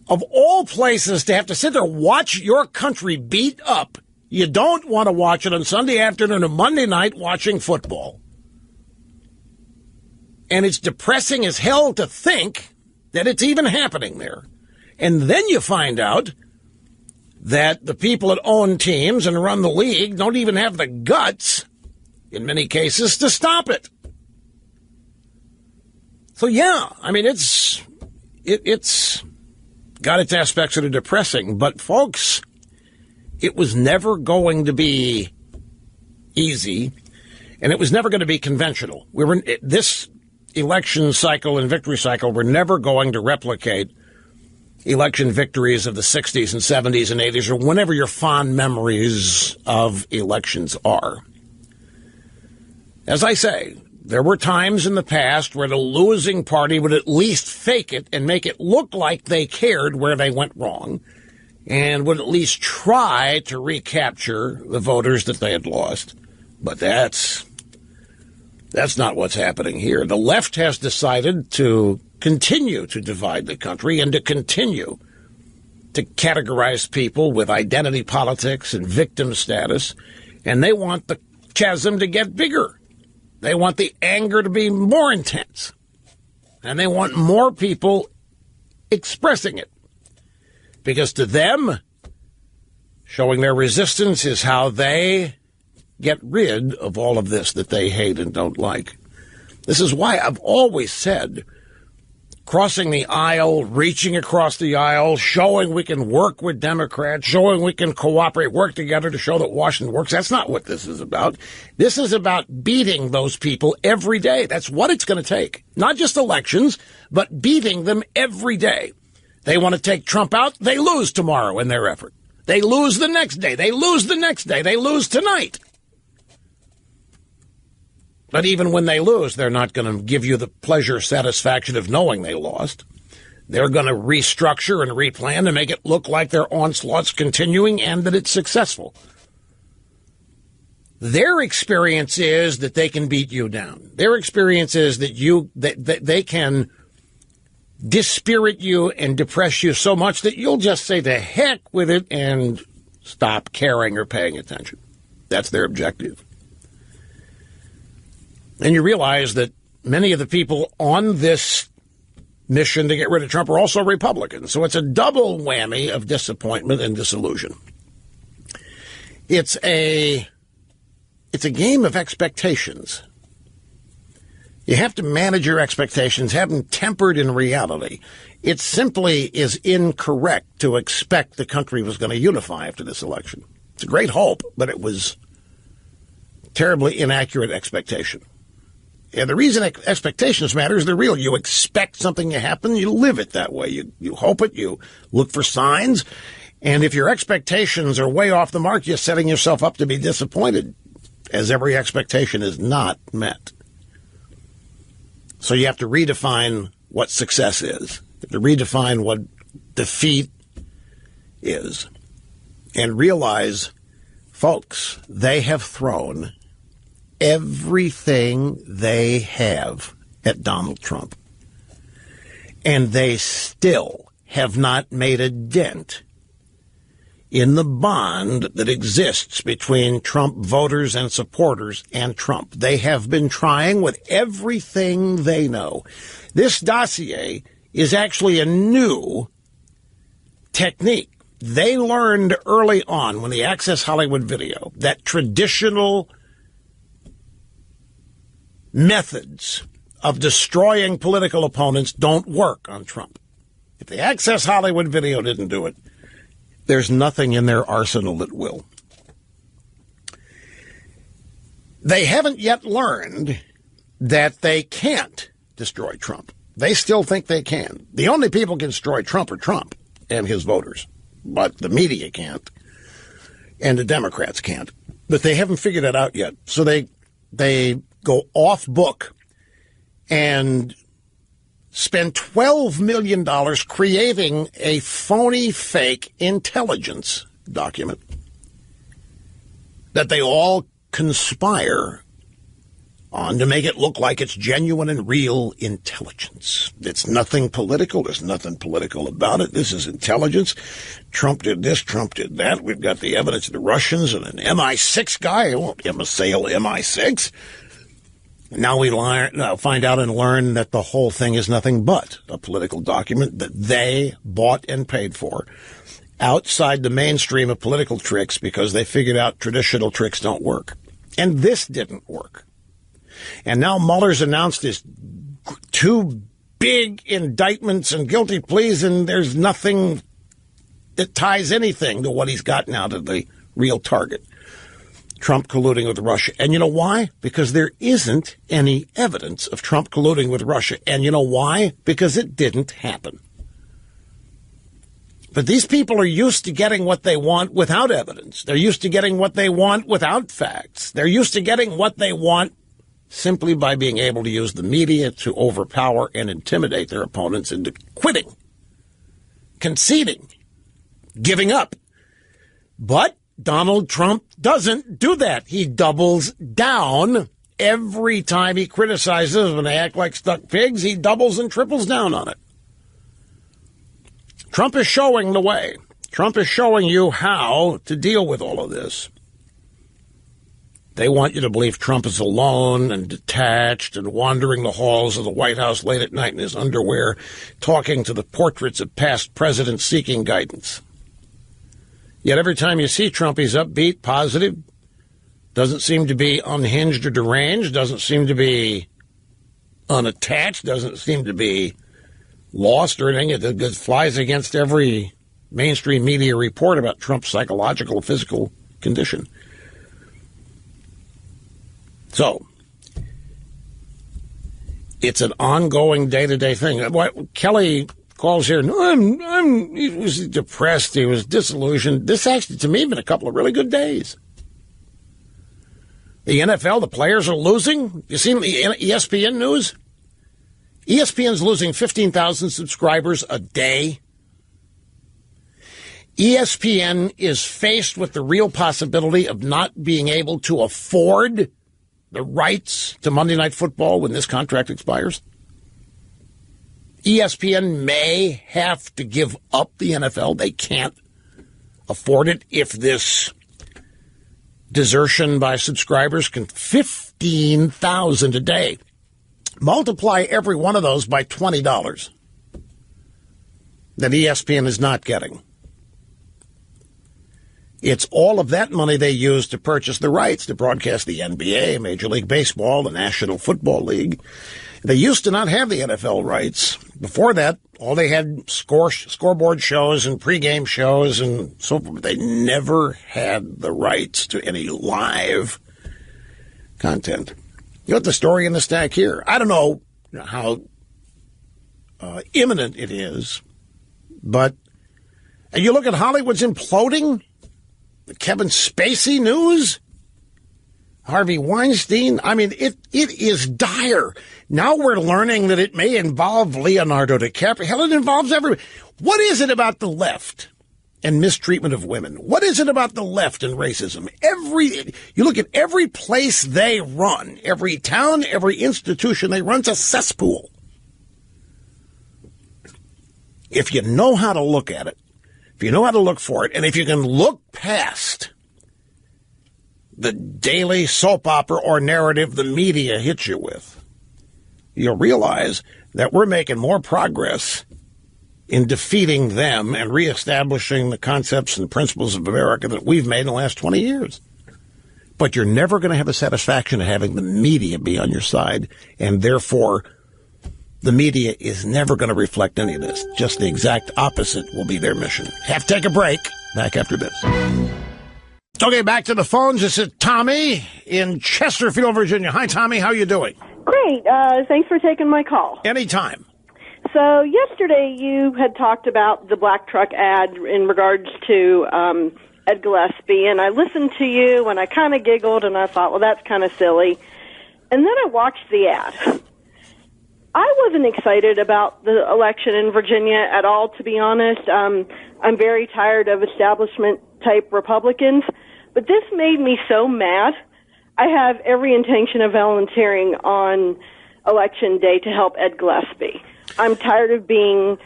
Of all places to have to sit there and watch your country beat up, you don't want to watch it on Sunday afternoon or Monday night watching football. And it's depressing as hell to think that it's even happening there. And then you find out that the people that own teams and run the league don't even have the guts, in many cases, to stop it. So, yeah, I mean, it's got its aspects that are depressing. But, folks, it was never going to be easy, and it was never going to be conventional. This election cycle and victory cycle, we're never going to replicate election victories of the 60s and 70s and 80s or whenever your fond memories of elections are. As I say, there were times in the past where the losing party would at least fake it and make it look like they cared where they went wrong and would at least try to recapture the voters that they had lost. But that's not what's happening here. The left has decided to continue to divide the country and to continue to categorize people with identity politics and victim status, and they want the chasm to get bigger. They want the anger to be more intense, and they want more people expressing it. Because to them, showing their resistance is how they get rid of all of this that they hate and don't like. This is why I've always said crossing the aisle, reaching across the aisle, showing we can work with Democrats, showing we can cooperate, work together to show that Washington works. That's not what this is about. This is about beating those people every day. That's what it's going to take. Not just elections, but beating them every day. They want to take Trump out. They lose tomorrow in their effort. They lose the next day. They lose the next day. They lose tonight. But even when they lose, they're not going to give you the pleasure, satisfaction of knowing they lost. They're going to restructure and replan to make it look like their onslaught's continuing and that it's successful. Their experience is that they can beat you down. Their experience is that they can dispirit you and depress you so much that you'll just say the heck with it and stop caring or paying attention. That's their objective. And you realize that many of the people on this mission to get rid of Trump are also Republicans. So it's a double whammy of disappointment and disillusion. It's a game of expectations. You have to manage your expectations, have them tempered in reality. It simply is incorrect to expect the country was going to unify after this election. It's a great hope, but it was terribly inaccurate expectation. And the reason expectations matter is they're real. You expect something to happen, you live it that way. You hope it, you look for signs. And if your expectations are way off the mark, you're setting yourself up to be disappointed, as every expectation is not met. So you have to redefine what success is. You have to redefine what defeat is. And realize, folks, they have thrown everything they have at Donald Trump. And they still have not made a dent in the bond that exists between Trump voters and supporters and Trump. They have been trying with everything they know. This dossier is actually a new technique. They learned early on when the Access Hollywood video that traditional methods of destroying political opponents don't work on Trump. If the Access Hollywood video didn't do it, there's nothing in their arsenal that will. They haven't yet learned that they can't destroy Trump. They still think they can. The only people can destroy Trump are Trump and his voters. But the media can't. And the Democrats can't. But they haven't figured that out yet. So they go off book and spend $12 million creating a phony, fake intelligence document that they all conspire on to make it look like it's genuine and real intelligence. It's nothing political. There's nothing political about it. This is intelligence. Trump did this. Trump did that. We've got the evidence of the Russians and an MI6 guy. Sale MI6. Now we find out and learn that the whole thing is nothing but a political document that they bought and paid for outside the mainstream of political tricks because they figured out traditional tricks don't work. And this didn't work. And now Mueller's announced his 2 big indictments and guilty pleas, and there's nothing that ties anything to what he's got now to the real target. Trump colluding with Russia. And you know why? Because there isn't any evidence of Trump colluding with Russia. And you know why? Because it didn't happen. But these people are used to getting what they want without evidence. They're used to getting what they want without facts. They're used to getting what they want simply by being able to use the media to overpower and intimidate their opponents into quitting, conceding, giving up. But Donald Trump doesn't do that. He doubles down every time he criticizes when they act like stuck pigs. He doubles and triples down on it. Trump is showing the way. Trump is showing you how to deal with all of this. They want you to believe Trump is alone and detached and wandering the halls of the White House late at night in his underwear, talking to the portraits of past presidents seeking guidance. Yet every time you see Trump, he's upbeat, positive, doesn't seem to be unhinged or deranged, doesn't seem to be unattached, doesn't seem to be lost or anything. It flies against every mainstream media report about Trump's psychological or physical condition. So, it's an ongoing day-to-day thing. What Kelly calls here, no, he was depressed, he was disillusioned. This actually, to me, has been a couple of really good days. The NFL, the players are losing. You seen the ESPN news? ESPN's losing 15,000 subscribers a day. ESPN is faced with the real possibility of not being able to afford the rights to Monday Night Football when this contract expires. ESPN may have to give up the NFL. They can't afford it if this desertion by subscribers can 15,000 a day. Multiply every one of those by $20 that ESPN is not getting. It's all of that money they use to purchase the rights to broadcast the NBA, Major League Baseball, the National Football League. They used to not have the NFL rights. Before that, all they had scoreboard shows and pregame shows and so forth. They never had the rights to any live content. You got the story in the stack here. I don't know how imminent it is, but and you look at Hollywood's imploding. The Kevin Spacey news, Harvey Weinstein. I mean, it is dire. Now we're learning that it may involve Leonardo DiCaprio. Hell, it involves everybody. What is it about the left and mistreatment of women? What is it about the left and racism? You look at every place they run, every town, every institution they run, it's a cesspool. If you know how to look at it, if you know how to look for it, and if you can look past the daily soap opera or narrative the media hits you with, you'll realize that we're making more progress in defeating them and reestablishing the concepts and principles of America that we've made in the last 20 years. But you're never going to have the satisfaction of having the media be on your side, and therefore the media is never going to reflect any of this. Just the exact opposite will be their mission. Have to take a break. Back after this. Okay, back to the phones. This is Tommy in Chesterfield, Virginia. Hi, Tommy. How you doing? Great. Thanks for taking my call. Anytime. So yesterday you had talked about the black truck ad in regards to Ed Gillespie, and I listened to you, and I kind of giggled, and I thought, well, that's kind of silly. And then I watched the ad. I wasn't excited about the election in Virginia at all, to be honest. I'm very tired of establishment-type Republicans, but this made me so mad. I have every intention of volunteering on Election Day to help Ed Gillespie. I'm tired of being,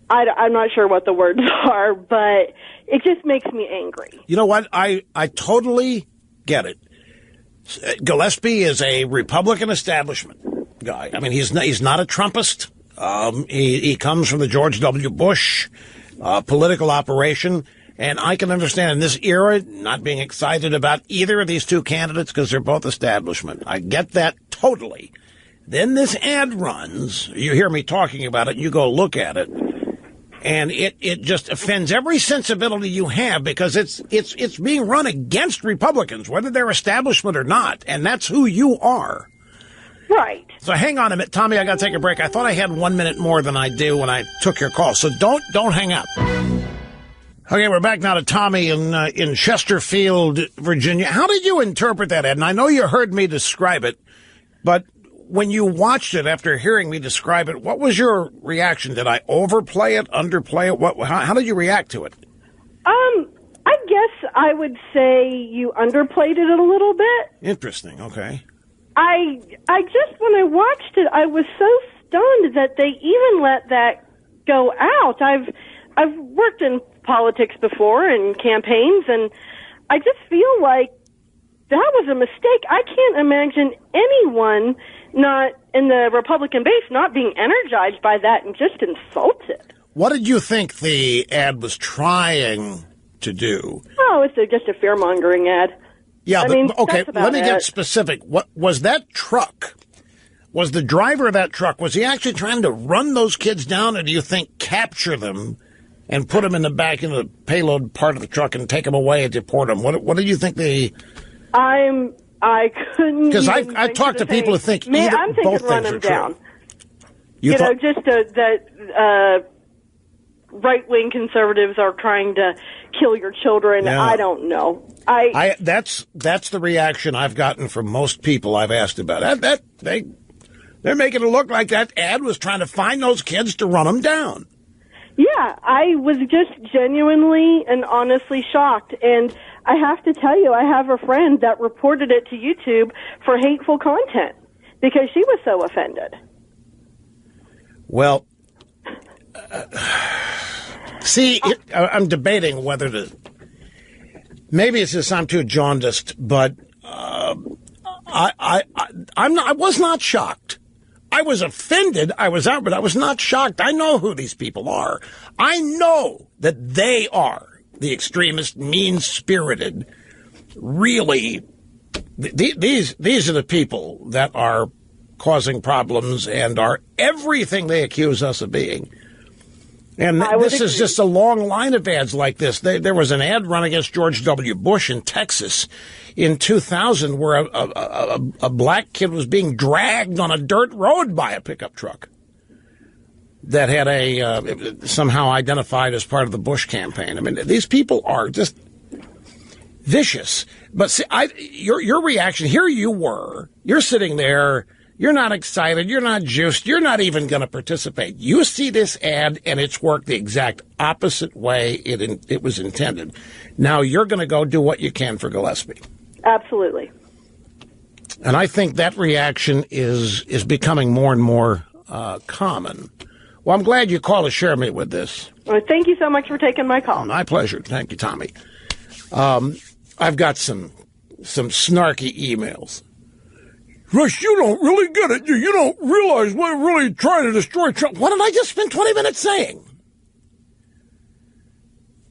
I'm not sure what the words are, but it just makes me angry. You know what? I totally get it. Gillespie is a Republican establishment guy. I mean, he's not a Trumpist. He comes from the George W. Bush political operation. And I can understand in this era not being excited about either of these two candidates because they're both establishment. I get that totally. Then this ad runs. You hear me talking about it, and you go look at it, and it just offends every sensibility you have because it's being run against Republicans, whether they're establishment or not, and that's who you are. Right. So hang on a minute, Tommy. I got to take a break. I thought I had 1 minute more than I do when I took your call. So don't hang up. Okay, we're back now to Tommy in Chesterfield, Virginia. How did you interpret that ad? And I know you heard me describe it, but when you watched it after hearing me describe it, what was your reaction? Did I overplay it, underplay it? How did you react to it? I guess I would say you underplayed it a little bit. Interesting. Okay. I just, when I watched it, I was so stunned that they even let that go out. I've worked in politics before and campaigns, and I just feel like that was a mistake. I can't imagine anyone not in the Republican base not being energized by that and just insulted. What did you think the ad was trying to do? Oh, it's just a fear-mongering ad. Yeah, okay, let me get specific. What was that truck? Was the driver of that truck, was he actually trying to run those kids down, or do you think capture them and put them in the back of the payload part of the truck and take them away and deport them? What do you think I couldn't. Because I talked to people who think I'm thinking both run things them are down. true. Just that right-wing conservatives are trying to kill your children. Yeah. I don't know. That's the reaction I've gotten from most people I've asked about. They're making it look like that ad was trying to find those kids to run them down. Yeah, I was just genuinely and honestly shocked. And I have to tell you, I have a friend that reported it to YouTube for hateful content because she was so offended. Well, I'm debating whether to. Maybe it's just I'm too jaundiced, but I was not shocked. I was offended. I was out, but I was not shocked. I know who these people are. I know that they are the extremist, mean-spirited. Really, these are the people that are causing problems and are everything they accuse us of being. And this is just a long line of ads like this. There was an ad run against George W. Bush in Texas in 2000 where a black kid was being dragged on a dirt road by a pickup truck that had somehow identified as part of the Bush campaign. I mean, these people are just vicious. But see, your reaction, here you were, you're sitting there, you're not excited, you're not juiced, you're not even going to participate. You see this ad, and it's worked the exact opposite way it was intended. Now you're going to go do what you can for Gillespie. Absolutely. And I think that reaction is becoming more and more common. Well, I'm glad you called to share me with this. Well, thank you so much for taking my call. My pleasure. Thank you, Tommy. I've got some snarky emails. Rush, you don't really get it. You don't realize we're really trying to destroy Trump. What did I just spend 20 minutes saying?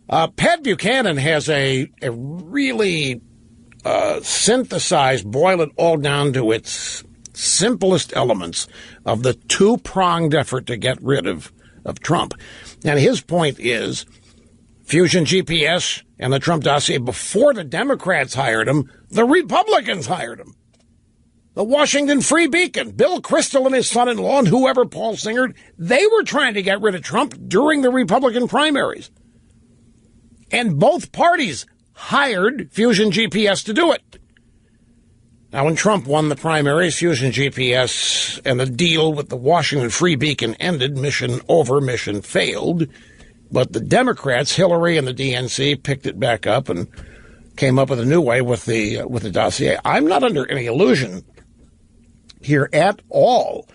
Pat Buchanan has a really synthesized, boil it all down to its simplest elements of the two-pronged effort to get rid of Trump. And his point is Fusion GPS and the Trump dossier, before the Democrats hired him, the Republicans hired him. The Washington Free Beacon, Bill Kristol and his son-in-law, and whoever, Paul Singer, they were trying to get rid of Trump during the Republican primaries. And both parties hired Fusion GPS to do it. Now, when Trump won the primaries, Fusion GPS and the deal with the Washington Free Beacon ended. Mission over, mission failed. But the Democrats, Hillary and the DNC, picked it back up and came up with a new way with the dossier. I'm not under any illusion here at all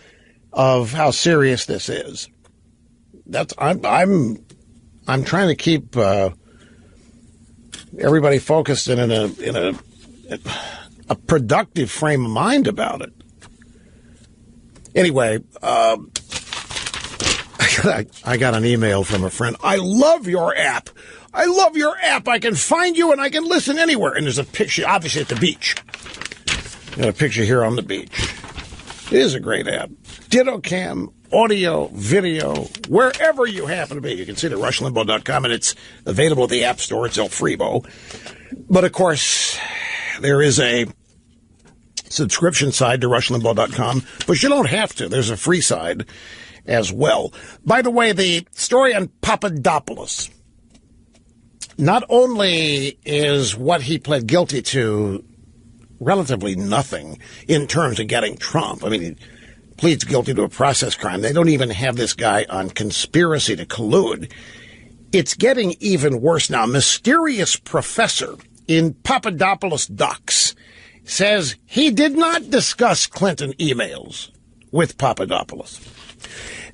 of how serious this is. I'm trying to keep everybody focused and in a productive frame of mind about it. Anyway, I got an email from a friend. I love your app. I love your app. I can find you and I can listen anywhere. And there's a picture, obviously at the beach. Got a picture here on the beach. It is a great app. Ditto cam, audio, video, wherever you happen to be. You can see it at rushlimbaugh.com, and it's available at the App Store. It's El Freebo. But, of course, there is a subscription side to rushlimbaugh.com, but you don't have to. There's a free side as well. By the way, the story on Papadopoulos, not only is what he pled guilty to relatively nothing in terms of getting Trump. I mean, he pleads guilty to a process crime. They don't even have this guy on conspiracy to collude. It's getting even worse now. Mysterious professor in Papadopoulos docs says he did not discuss Clinton emails with Papadopoulos.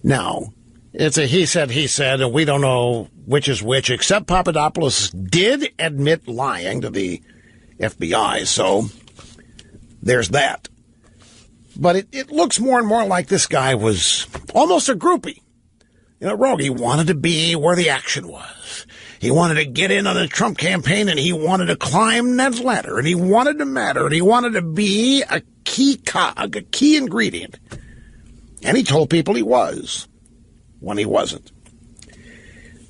Now, it's a he said, and we don't know which is which, except Papadopoulos did admit lying to the FBI, so there's that. But it looks more and more like this guy was almost a groupie. You know, Rogue, he wanted to be where the action was. He wanted to get in on the Trump campaign, and he wanted to climb that ladder, and he wanted to matter, and he wanted to be a key cog, a key ingredient. And he told people he was, when he wasn't.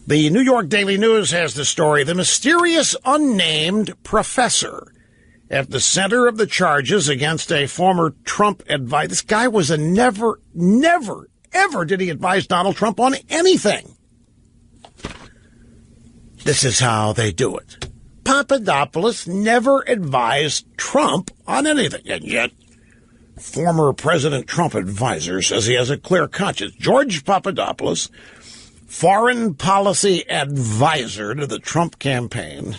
The New York Daily News has the story, the mysterious unnamed professor at the center of the charges against a former Trump advisor. This guy was a never, ever did he advise Donald Trump on anything. This is how they do it. Papadopoulos never advised Trump on anything, and yet former President Trump advisor says he has a clear conscience. George Papadopoulos, foreign policy advisor to the Trump campaign,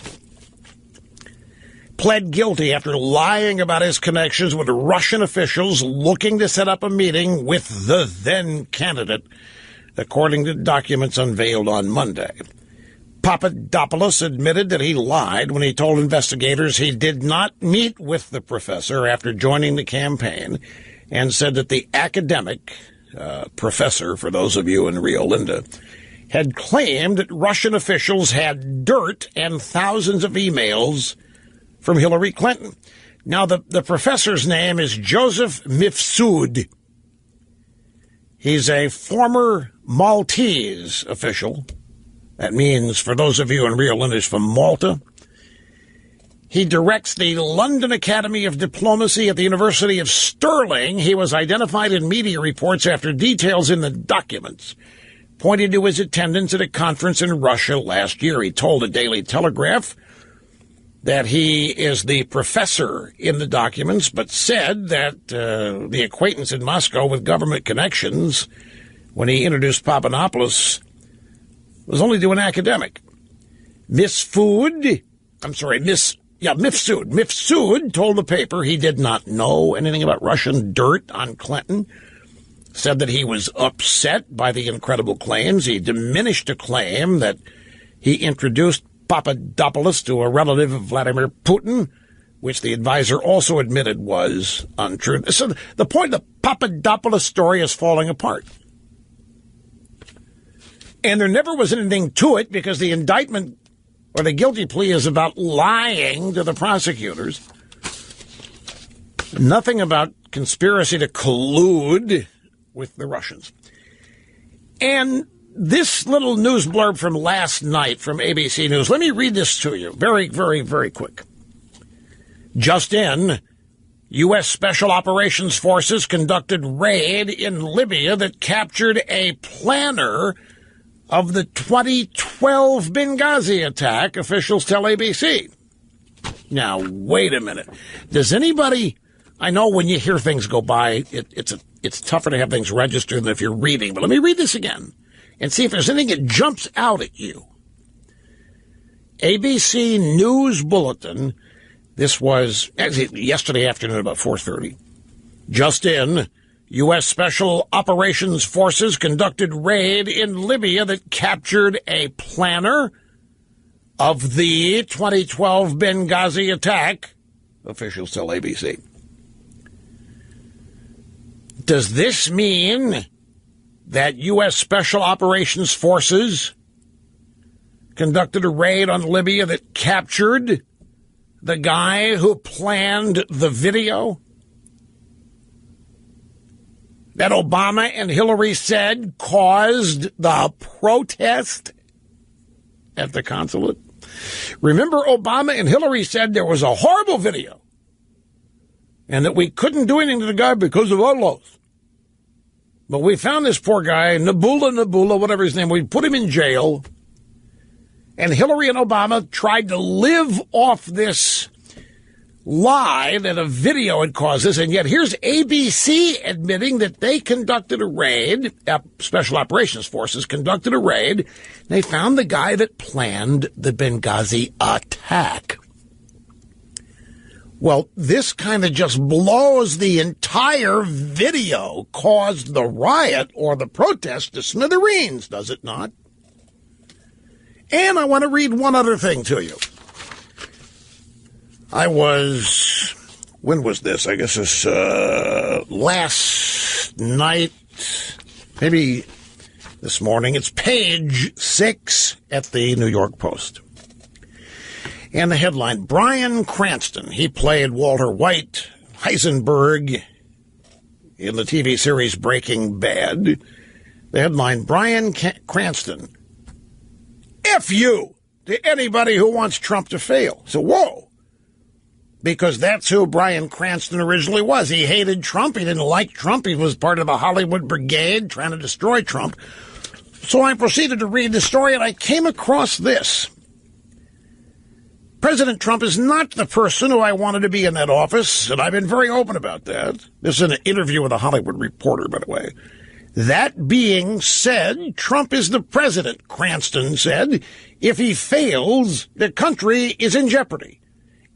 pled guilty after lying about his connections with Russian officials looking to set up a meeting with the then candidate, according to documents unveiled on Monday. Papadopoulos admitted that he lied when he told investigators he did not meet with the professor after joining the campaign, and said that the academic, professor, for those of you in Rio Linda, had claimed that Russian officials had dirt and thousands of emails from Hillary Clinton. Now, the professor's name is Joseph Mifsud. He's a former Maltese official. That means, for those of you in Rio Linda, he's from Malta. He directs the London Academy of Diplomacy at the University of Stirling. He was identified in media reports after details in the documents pointed to his attendance at a conference in Russia last year. He told the Daily Telegraph that he is the professor in the documents, but said that the acquaintance in Moscow with government connections, when he introduced Papadopoulos, was only to an academic. Mifsud told the paper he did not know anything about Russian dirt on Clinton, said that he was upset by the incredible claims. He diminished a claim that he introduced Papadopoulos to a relative of Vladimir Putin, which the advisor also admitted was untrue. So the point of the Papadopoulos story is falling apart. And there never was anything to it because the indictment or the guilty plea is about lying to the prosecutors. Nothing about conspiracy to collude with the Russians. And this little news blurb from last night from ABC News, let me read this to you very, very, very quick. Just in, U.S. Special Operations Forces conducted raid in Libya that captured a planner of the 2012 Benghazi attack, officials tell ABC. Now, wait a minute. Does anybody... I know when you hear things go by, it's tougher to have things registered than if you're reading, but let me read this again and see if there's anything that jumps out at you. ABC News Bulletin, this was yesterday afternoon about 4:30. Just in, U.S. Special Operations Forces conducted raid in Libya that captured a planner of the 2012 Benghazi attack, officials tell ABC. Does this mean that U.S. Special Operations Forces conducted a raid on Libya that captured the guy who planned the video that Obama and Hillary said caused the protest at the consulate? Remember, Obama and Hillary said there was a horrible video and that we couldn't do anything to the guy because of our laws. But we found this poor guy, Nabula, whatever his name, we put him in jail. And Hillary and Obama tried to live off this lie that a video had caused this. And yet here's ABC admitting that they conducted a raid, Special Operations Forces conducted a raid. They found the guy that planned the Benghazi attack. Well, this kind of just blows the entire video caused the riot or the protest to smithereens, does it not? And I want to read one other thing to you. When was this? I guess it's last night, maybe this morning. It's page 6 at the New York Post. And the headline, Bryan Cranston. He played Walter White, Heisenberg, in the TV series Breaking Bad. The headline, Bryan Cranston. F you to anybody who wants Trump to fail. So, whoa. Because that's who Bryan Cranston originally was. He hated Trump. He didn't like Trump. He was part of the Hollywood Brigade trying to destroy Trump. So I proceeded to read the story, and I came across this. President Trump is not the person who I wanted to be in that office, and I've been very open about that. This is an interview with a Hollywood reporter, by the way. That being said, Trump is the president, Cranston said. If he fails, the country is in jeopardy.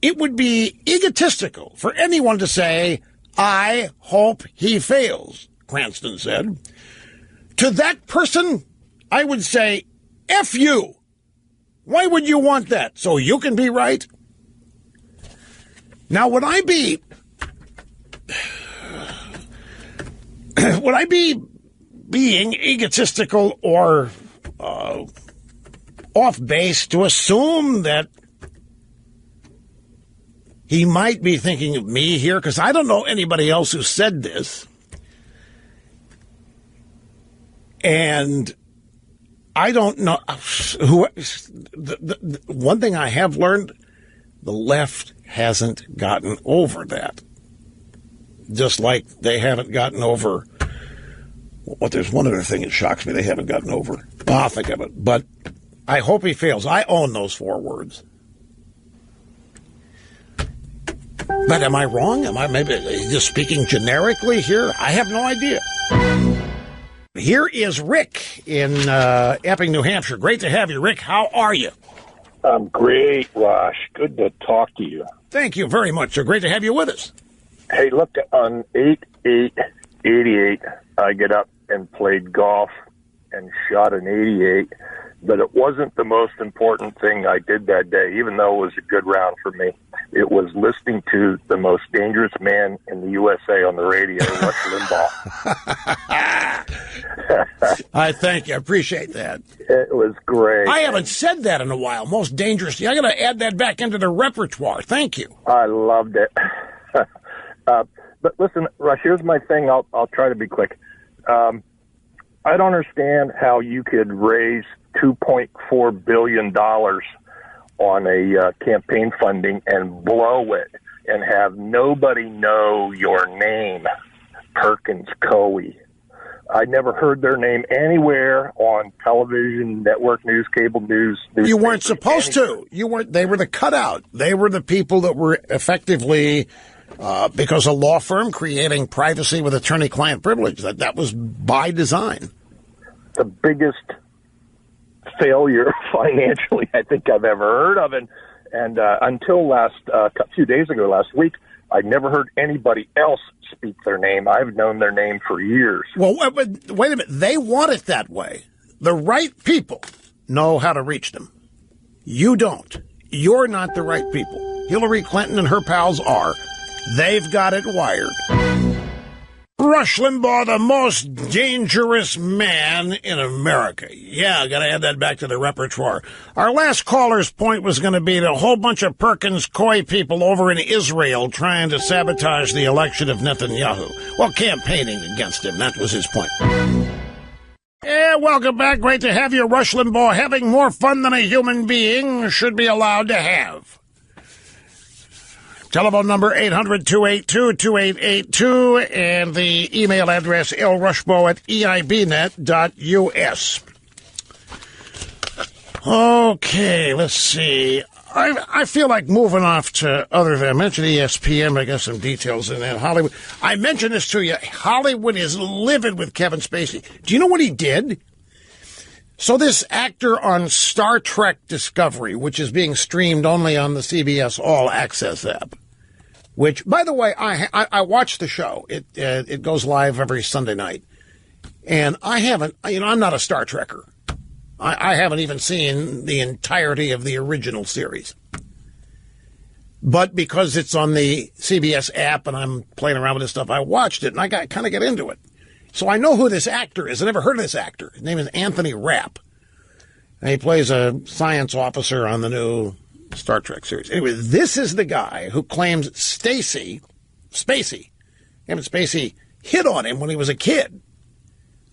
It would be egotistical for anyone to say, I hope he fails, Cranston said. To that person, I would say, F you. Why would you want that? So you can be right? Now, would I be being egotistical or off base to assume that he might be thinking of me here? Because I don't know anybody else who said this. And I don't know who. The one thing I have learned, the left hasn't gotten over that. Just like they haven't gotten over. Well, there's one other thing that shocks me. They haven't gotten over. I'll think of it. But I hope he fails. I own those 4 words. But am I wrong? Am I maybe just speaking generically here? I have no idea. Here is Rick in Epping, New Hampshire. Great to have you, Rick. How are you? I'm great, Rosh. Good to talk to you. Thank you very much, sir. Great to have you with us. Hey, look, on 8/8/88, I get up and played golf and shot an 88, but it wasn't the most important thing I did that day, even though it was a good round for me. It was listening to the most dangerous man in the USA on the radio, Rush Limbaugh. I thank you. I appreciate that. It was great. I haven't said that in a while. Most dangerous. I got to add that back into the repertoire. Thank you. I loved it. But listen, Rush, here's my thing. I'll try to be quick. I don't understand how you could raise $2.4 billion on a campaign funding and blow it and have nobody know your name, Perkins Coie. I never heard their name anywhere on television, network news, cable news. You weren't supposed to. You weren't. They were the cutout. They were the people that were effectively, because a law firm creating privacy with attorney-client privilege. That was by design. The biggest failure financially I think I've ever heard of, and until a few days ago, last week, I never heard anybody else speak their name. I've known their name for years. Well, wait a minute. They want it that way. The right people know how to reach them. You don't. You're not the right people. Hillary Clinton and her pals are. They've got it wired. Rush Limbaugh, the most dangerous man in America. Yeah, I got to add that back to the repertoire. Our last caller's point was going to be the whole bunch of Perkins Coie people over in Israel trying to sabotage the election of Netanyahu. Well, campaigning against him. That was his point. Yeah, welcome back. Great to have you, Rush Limbaugh. Having more fun than a human being should be allowed to have. Telephone number 800-282-2882 and the email address lrushbo@eibnet.us. Okay, let's see. I feel like moving off to other than I mentioned ESPN. I got some details in that. Hollywood. I mentioned this to you. Hollywood is livid with Kevin Spacey. Do you know what he did? So this actor on Star Trek Discovery, which is being streamed only on the CBS All Access app, which, by the way, I watch the show. It goes live every Sunday night. And I haven't, I'm not a Star Trekker. I haven't even seen the entirety of the original series. But because it's on the CBS app and I'm playing around with this stuff, I watched it and I kind of get into it. So I know who this actor is. I never heard of this actor. His name is Anthony Rapp. And he plays a science officer on the new Star Trek series. Anyway, this is the guy who claims Kevin Spacey hit on him when he was a kid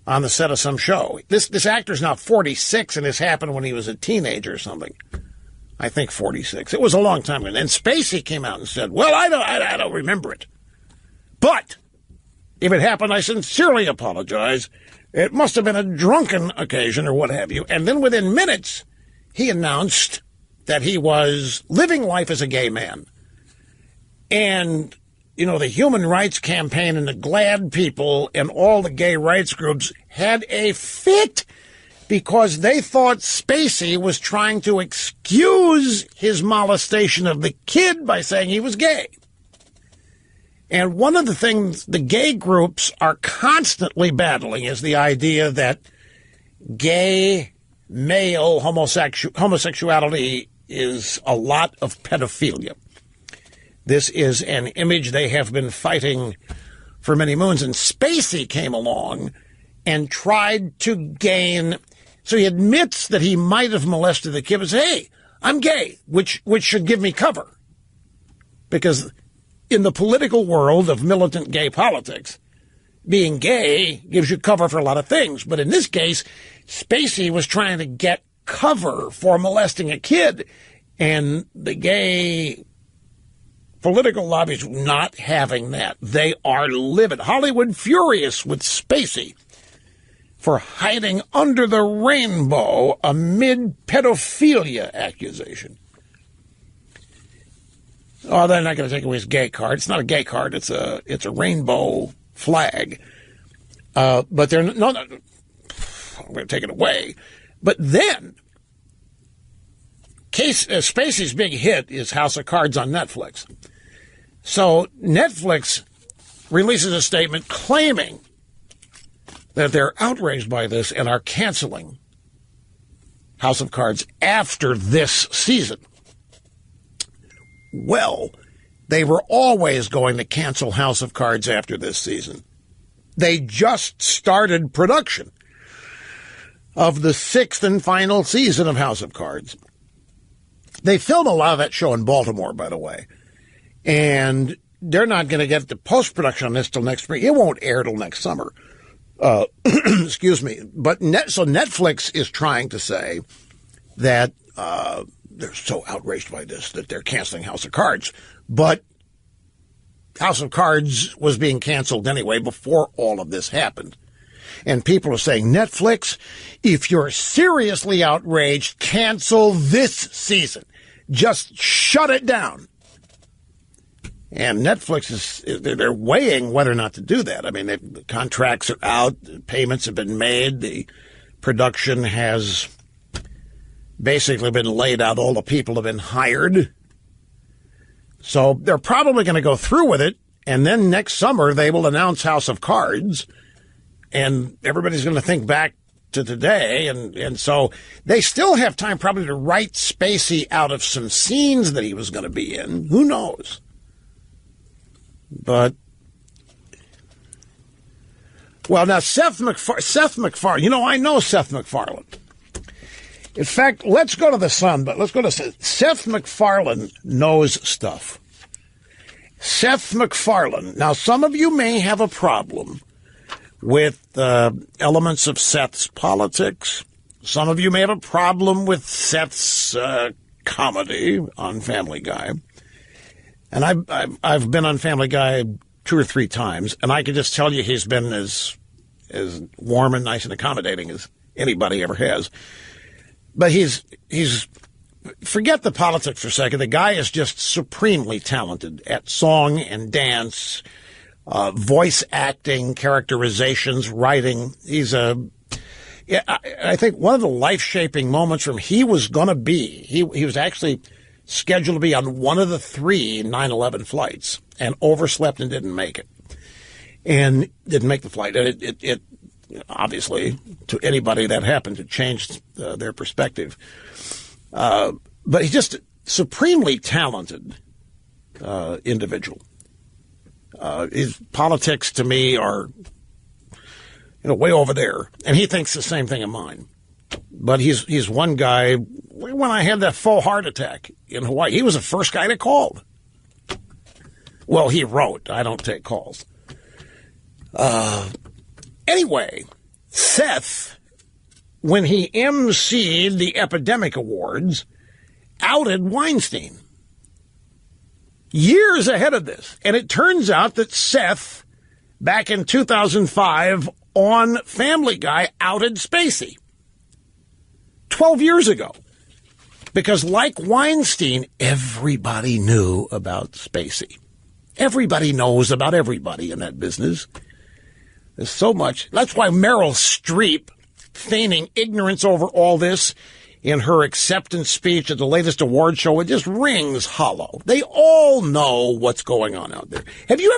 on the set of some show. This actor's now 46, and this happened when he was a teenager or something. I think 46. It was a long time ago. And Spacey came out and said, well, I don't remember it. But if it happened, I sincerely apologize. It must have been a drunken occasion or what have you. And then within minutes, he announced that he was living life as a gay man. And, the Human Rights Campaign and the GLAAD people and all the gay rights groups had a fit because they thought Spacey was trying to excuse his molestation of the kid by saying he was gay. And one of the things the gay groups are constantly battling is the idea that gay male homosexuality is a lot of pedophilia. This is an image they have been fighting for many moons. And Spacey came along and tried to gain. So he admits that he might have molested the kid and says, hey, I'm gay, which should give me cover. Because in the political world of militant gay politics, being gay gives you cover for a lot of things. But in this case, Spacey was trying to get cover for molesting a kid, and the gay political lobbies not having that. They are livid. Hollywood furious with Spacey for hiding under the rainbow amid pedophilia accusation. Oh, they're not going to take away his gay card. It's not a gay card. It's a rainbow flag. But they're not. I'm going to take it away. But then, Spacey's big hit is House of Cards on Netflix. So Netflix releases a statement claiming that they're outraged by this and are canceling House of Cards after this season. Well, they were always going to cancel House of Cards after this season. They just started production of the 6th and final season of House of Cards. They filmed a lot of that show in Baltimore, by the way. And they're not going to get the post-production on this till next spring. It won't air till next summer. Excuse me. But so Netflix is trying to say that they're so outraged by this that they're canceling House of Cards. But House of Cards was being canceled anyway before all of this happened. And people are saying, Netflix, if you're seriously outraged, cancel this season. Just shut it down. And Netflix they're weighing whether or not to do that. I mean, the contracts are out, the payments have been made, the production has basically been laid out, all the people have been hired. So they're probably going to go through with it, and then next summer they will announce House of Cards, and everybody's going to think back to today, and so they still have time probably to write Spacey out of some scenes that he was going to be in. Who knows? But, well, now Seth MacFarlane, I know Seth MacFarlane. In fact, let's go to the Sun, but let's go to Seth MacFarlane knows stuff. Seth MacFarlane. Now, some of you may have a problem with elements of Seth's politics. Some of you may have a problem with Seth's comedy on Family Guy. And I've been on Family Guy 2 or 3 times, and I can just tell you he's been as warm and nice and accommodating as anybody ever has. But he's forget the politics for a second. The guy is just supremely talented at song and dance, voice acting, characterizations, writing. I think one of the life-shaping moments from he was actually scheduled to be on one of the 3 9/11 flights and overslept and didn't make it. And didn't make the flight. And it obviously, to anybody that happened, it changed their perspective. But he's just a supremely talented individual. His politics, to me, are way over there. And he thinks the same thing of mine. But he's one guy. When I had that faux heart attack in Hawaii, he was the first guy that called. Well, he wrote. I don't take calls. Anyway, Seth, when he emceed the Epidemic Awards, outed Weinstein years ahead of this. And it turns out that Seth, back in 2005 on Family Guy, outed Spacey 12 years ago. Because like Weinstein, everybody knew about Spacey. Everybody knows about everybody in that business. There's so much. That's why Meryl Streep, feigning ignorance over all this in her acceptance speech at the latest award show, it just rings hollow. They all know what's going on out there. Have you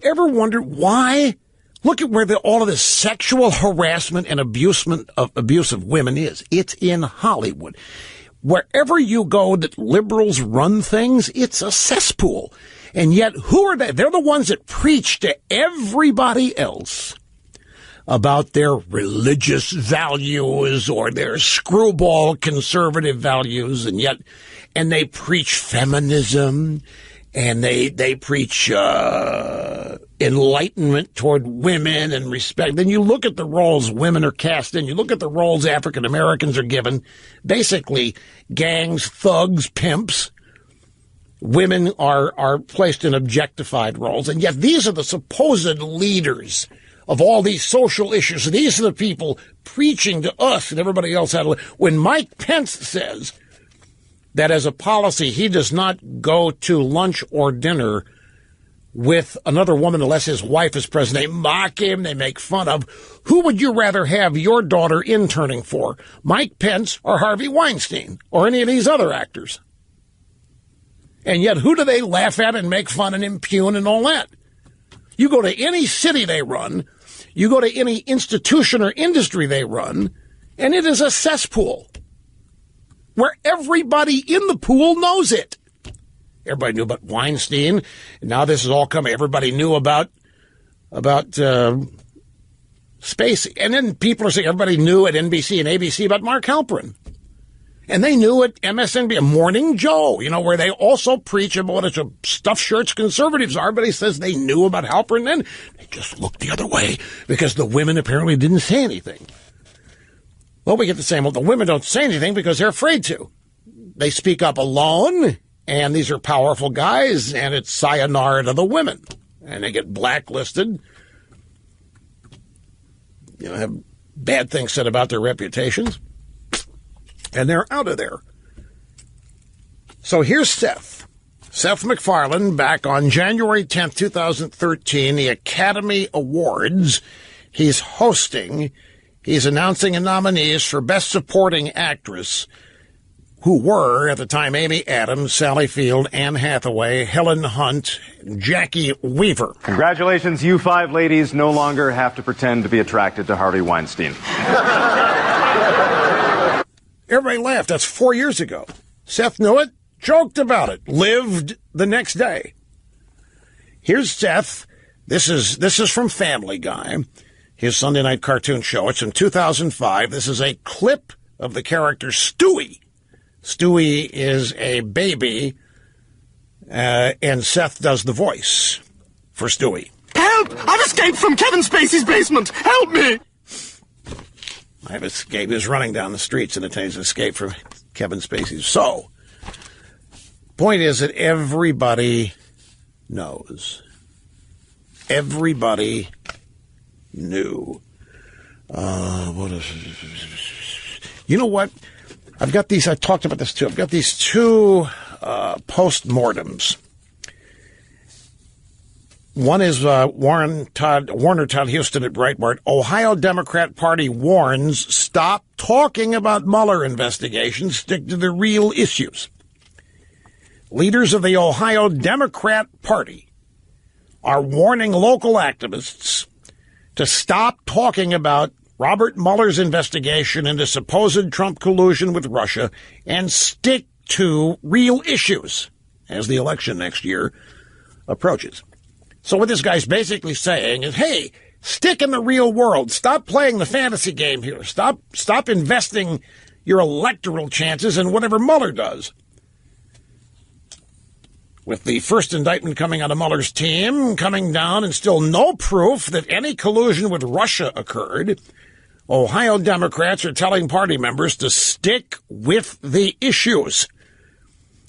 ever wondered why? Look at where all of this sexual harassment and abuse of women is. It's in Hollywood. Wherever you go that liberals run things, it's a cesspool. And yet, who are they? They're the ones that preach to everybody else about their religious values or their screwball conservative values, and they preach feminism, and they preach enlightenment toward women and respect. Then you look at the roles women are cast in. You look at the roles African Americans are given. Basically, gangs, thugs, pimps. Women are placed in objectified roles, and yet these are the supposed leaders of all these social issues. These are the people preaching to us and everybody else. When Mike Pence says that as a policy he does not go to lunch or dinner with another woman unless his wife is present, they mock him, they make fun of. Who would you rather have your daughter interning for, Mike Pence or Harvey Weinstein or any of these other actors? And yet, who do they laugh at and make fun and impugn and all that? You go to any city they run, You go to any institution or industry they run, and it is a cesspool where everybody in the pool knows it. Everybody knew about Weinstein. And now this is all coming. Everybody knew about Spacey. And then people are saying everybody knew at NBC and ABC about Mark Halperin. And they knew at MSNBC, Morning Joe, where they also preach about what a stuffed shirts conservatives are. Everybody says they knew about Halperin, then they just looked the other way because the women apparently didn't say anything. Well, we get the same. Well, the women don't say anything because they're afraid to. They speak up alone, and these are powerful guys, and it's sayonara to the women. And they get blacklisted, have bad things said about their reputations, and they're out of there. So here's Seth MacFarlane back on January 10th, 2013, the Academy Awards. He's hosting. He's announcing the nominees for Best Supporting Actress, who were, at the time, Amy Adams, Sally Field, Anne Hathaway, Helen Hunt, Jackie Weaver. Congratulations, you 5 ladies no longer have to pretend to be attracted to Harvey Weinstein. Everybody laughed. That's 4 years ago. Seth knew it, joked about it, lived the next day. Here's Seth. This is from Family Guy, his Sunday night cartoon show. It's from 2005. This is a clip of the character Stewie. Stewie is a baby, and Seth does the voice for Stewie. Help! I've escaped from Kevin Spacey's basement! Help me! I've escaped. He was running down the streets, and he's escaped from Kevin Spacey's. So, point is that everybody knows. Everybody knew. You know what? I've got these, I talked about this too. I've got these 2 post-mortems. One is Warner Todd Houston at Breitbart. Ohio Democrat Party warns, stop talking about Mueller investigation, stick to the real issues. Leaders of the Ohio Democrat Party are warning local activists to stop talking about Robert Mueller's investigation into supposed Trump collusion with Russia and stick to real issues as the election next year approaches. So what this guy's basically saying is, hey, stick in the real world. Stop playing the fantasy game here. Stop investing your electoral chances in whatever Mueller does. With the first indictment coming out of Mueller's team coming down and still no proof that any collusion with Russia occurred, Ohio Democrats are telling party members to stick with the issues.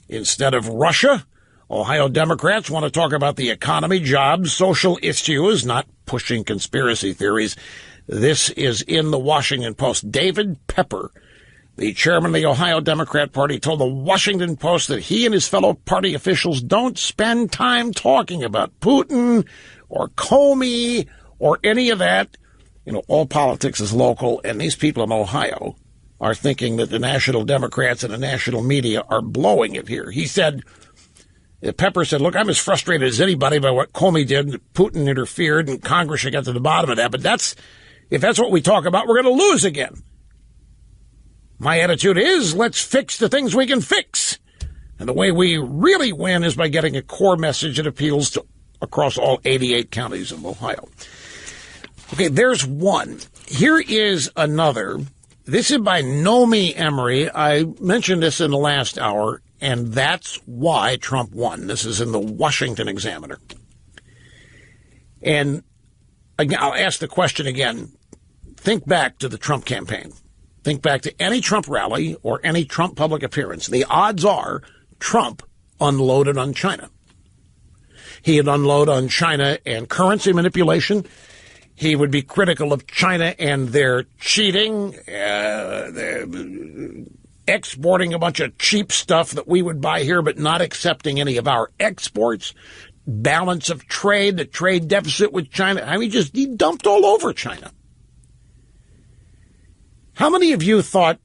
Instead of Russia, Ohio Democrats want to talk about the economy, jobs, social issues, not pushing conspiracy theories. This is in the Washington Post. David Pepper, the chairman of the Ohio Democrat Party, told the Washington Post that he and his fellow party officials don't spend time talking about Putin or Comey or any of that. All politics is local, and these people in Ohio are thinking that the national Democrats and the national media are blowing it here. He said, Pepper said, look, I'm as frustrated as anybody by what Comey did. Putin interfered, and Congress should get to the bottom of that. But if that's what we talk about, we're going to lose again. My attitude is, let's fix the things we can fix. And the way we really win is by getting a core message that appeals to across all 88 counties of Ohio. Okay, there's one. Here is another. This is by Nomi Emory. I mentioned this in the last hour, and that's why Trump won. This is in the Washington Examiner. And again, I'll ask the question again. Think back to the Trump campaign. Think back to any Trump rally or any Trump public appearance. The odds are Trump unloaded on China. He'd unload on China and currency manipulation. He would be critical of China and their cheating, they're exporting a bunch of cheap stuff that we would buy here, but not accepting any of our exports. Balance of trade, the trade deficit with China. I mean, he dumped all over China. How many of you thought,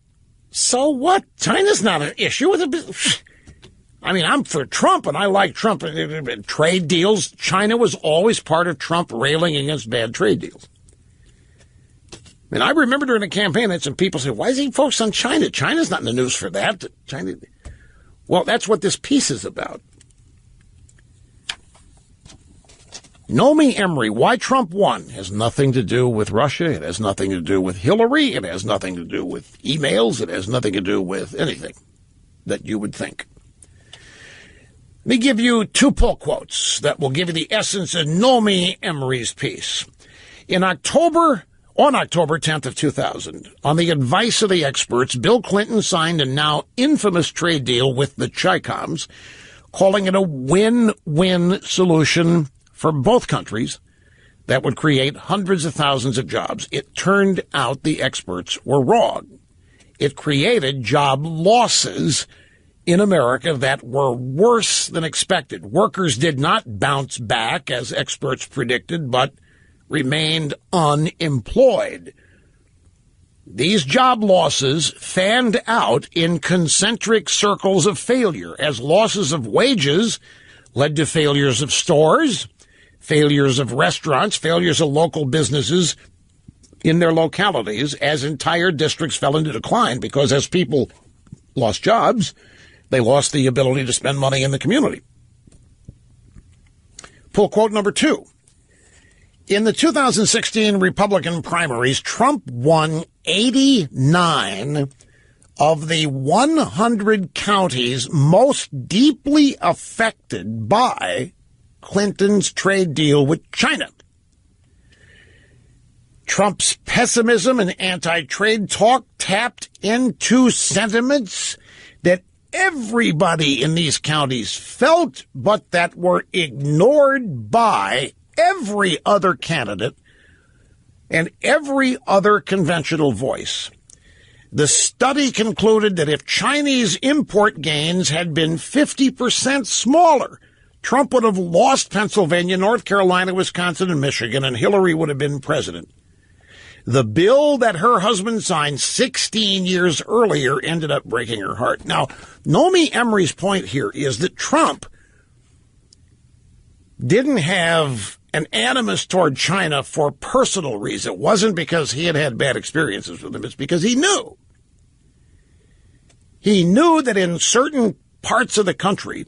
so what? China's not an issue with it. I mean, I'm for Trump, and I like Trump. Trade deals, China was always part of Trump railing against bad trade deals. And I remember during the campaign that some people said, why is he focused on China? China's not in the news for that. China. Well, that's what this piece is about. Nomi Emory, why Trump won, has nothing to do with Russia. It has nothing to do with Hillary. It has nothing to do with emails. It has nothing to do with anything that you would think. Let me give you two pull quotes that will give you the essence of Nomi Emory's piece. On October 10th of 2000, on the advice of the experts, Bill Clinton signed a now infamous trade deal with the Chi-Coms, calling it a win-win solution for both countries that would create hundreds of thousands of jobs. It turned out the experts were wrong. It created job losses in America that were worse than expected. Workers did not bounce back, as experts predicted, but remained unemployed. These job losses fanned out in concentric circles of failure, as losses of wages led to failures of stores, failures of restaurants, failures of local businesses in their localities, as entire districts fell into decline because as people lost jobs, they lost the ability to spend money in the community. Pull quote number 2. In the 2016 Republican primaries, Trump won 89 of the 100 counties most deeply affected by Clinton's trade deal with China. Trump's pessimism and anti-trade talk tapped into sentiments that everybody in these counties felt, but that were ignored by every other candidate and every other conventional voice. The study concluded that if Chinese import gains had been 50% smaller, Trump would have lost Pennsylvania, North Carolina, Wisconsin, and Michigan, and Hillary would have been president. The bill that her husband signed 16 years earlier ended up breaking her heart. Now, Nomi Emory's point here is that Trump didn't have an animus toward China for personal reasons. It wasn't because he had had bad experiences with them. It's because he knew. He knew that in certain parts of the country,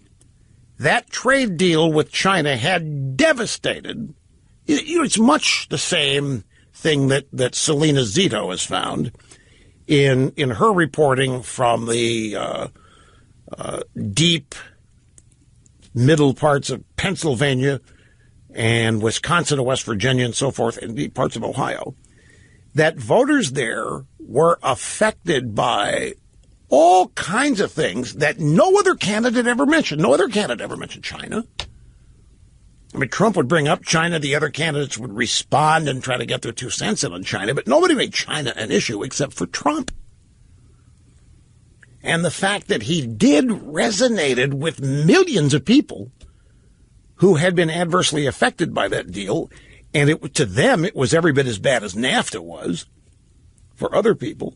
that trade deal with China had devastated. It's much the same thing that Selena Zito has found in her reporting from the deep middle parts of Pennsylvania and Wisconsin and West Virginia and so forth, and deep parts of Ohio, that voters there were affected by all kinds of things that no other candidate ever mentioned. No other candidate ever mentioned China. I mean, Trump would bring up China. The other candidates would respond and try to get their 2 cents in on China, but nobody made China an issue except for Trump. And the fact that he did resonated with millions of people who had been adversely affected by that deal, and to them it was every bit as bad as NAFTA was for other people.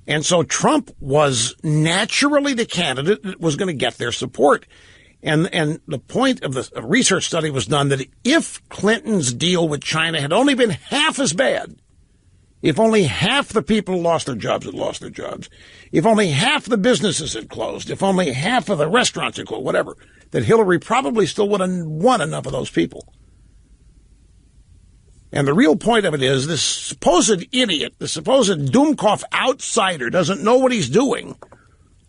And so Trump was naturally the candidate that was going to get their support. And the point of the research study was done that if Clinton's deal with China had only been half as bad, if only half the people who lost their jobs had lost their jobs, if only half the businesses had closed, if only half of the restaurants had closed, whatever, that Hillary probably still would have won enough of those people. And the real point of it is this supposed idiot, the supposed Doomkoff outsider, doesn't know what he's doing,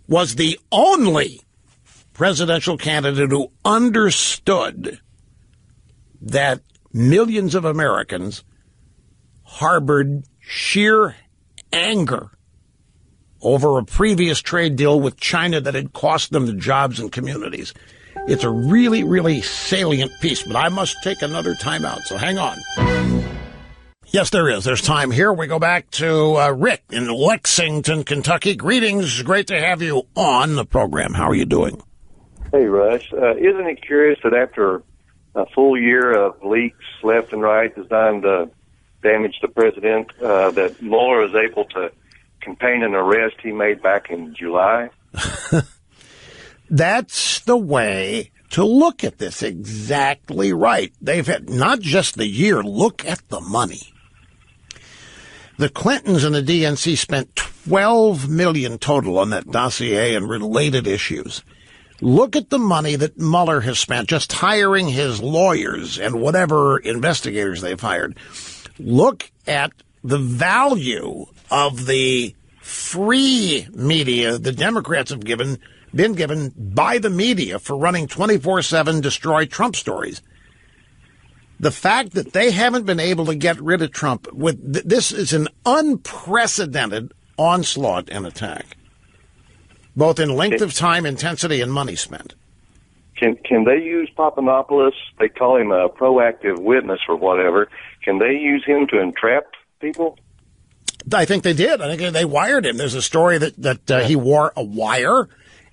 was the only presidential candidate who understood that millions of Americans harbored sheer anger over a previous trade deal with China that had cost them the jobs and communities. It's a really, really salient piece, but I must take another time out, so hang on. Yes, there is. There's time here. We go back to Rick in Lexington, Kentucky. Greetings. Great to have you on the program. How are you doing? Hey, Rush. Isn't it curious that after a full year of leaks left and right designed to damage the president, that Mueller is able to contain an arrest he made back in July? That's the way to look at this. Exactly right. They've had not just the year, look at the money. The Clintons and the DNC spent $12 million total on that dossier and related issues. Look at the money that Mueller has spent just hiring his lawyers and whatever investigators they've hired. Look at the value of the free media the Democrats have been given by the media for running 24/7 destroy Trump stories. The fact that they haven't been able to get rid of Trump this is an unprecedented onslaught and attack, both in length of time, intensity, and money spent. Can they use Papadopoulos? They call him a proactive witness or whatever. Can they use him to entrap people? I think they did. I think they wired him. There's a story that he wore a wire.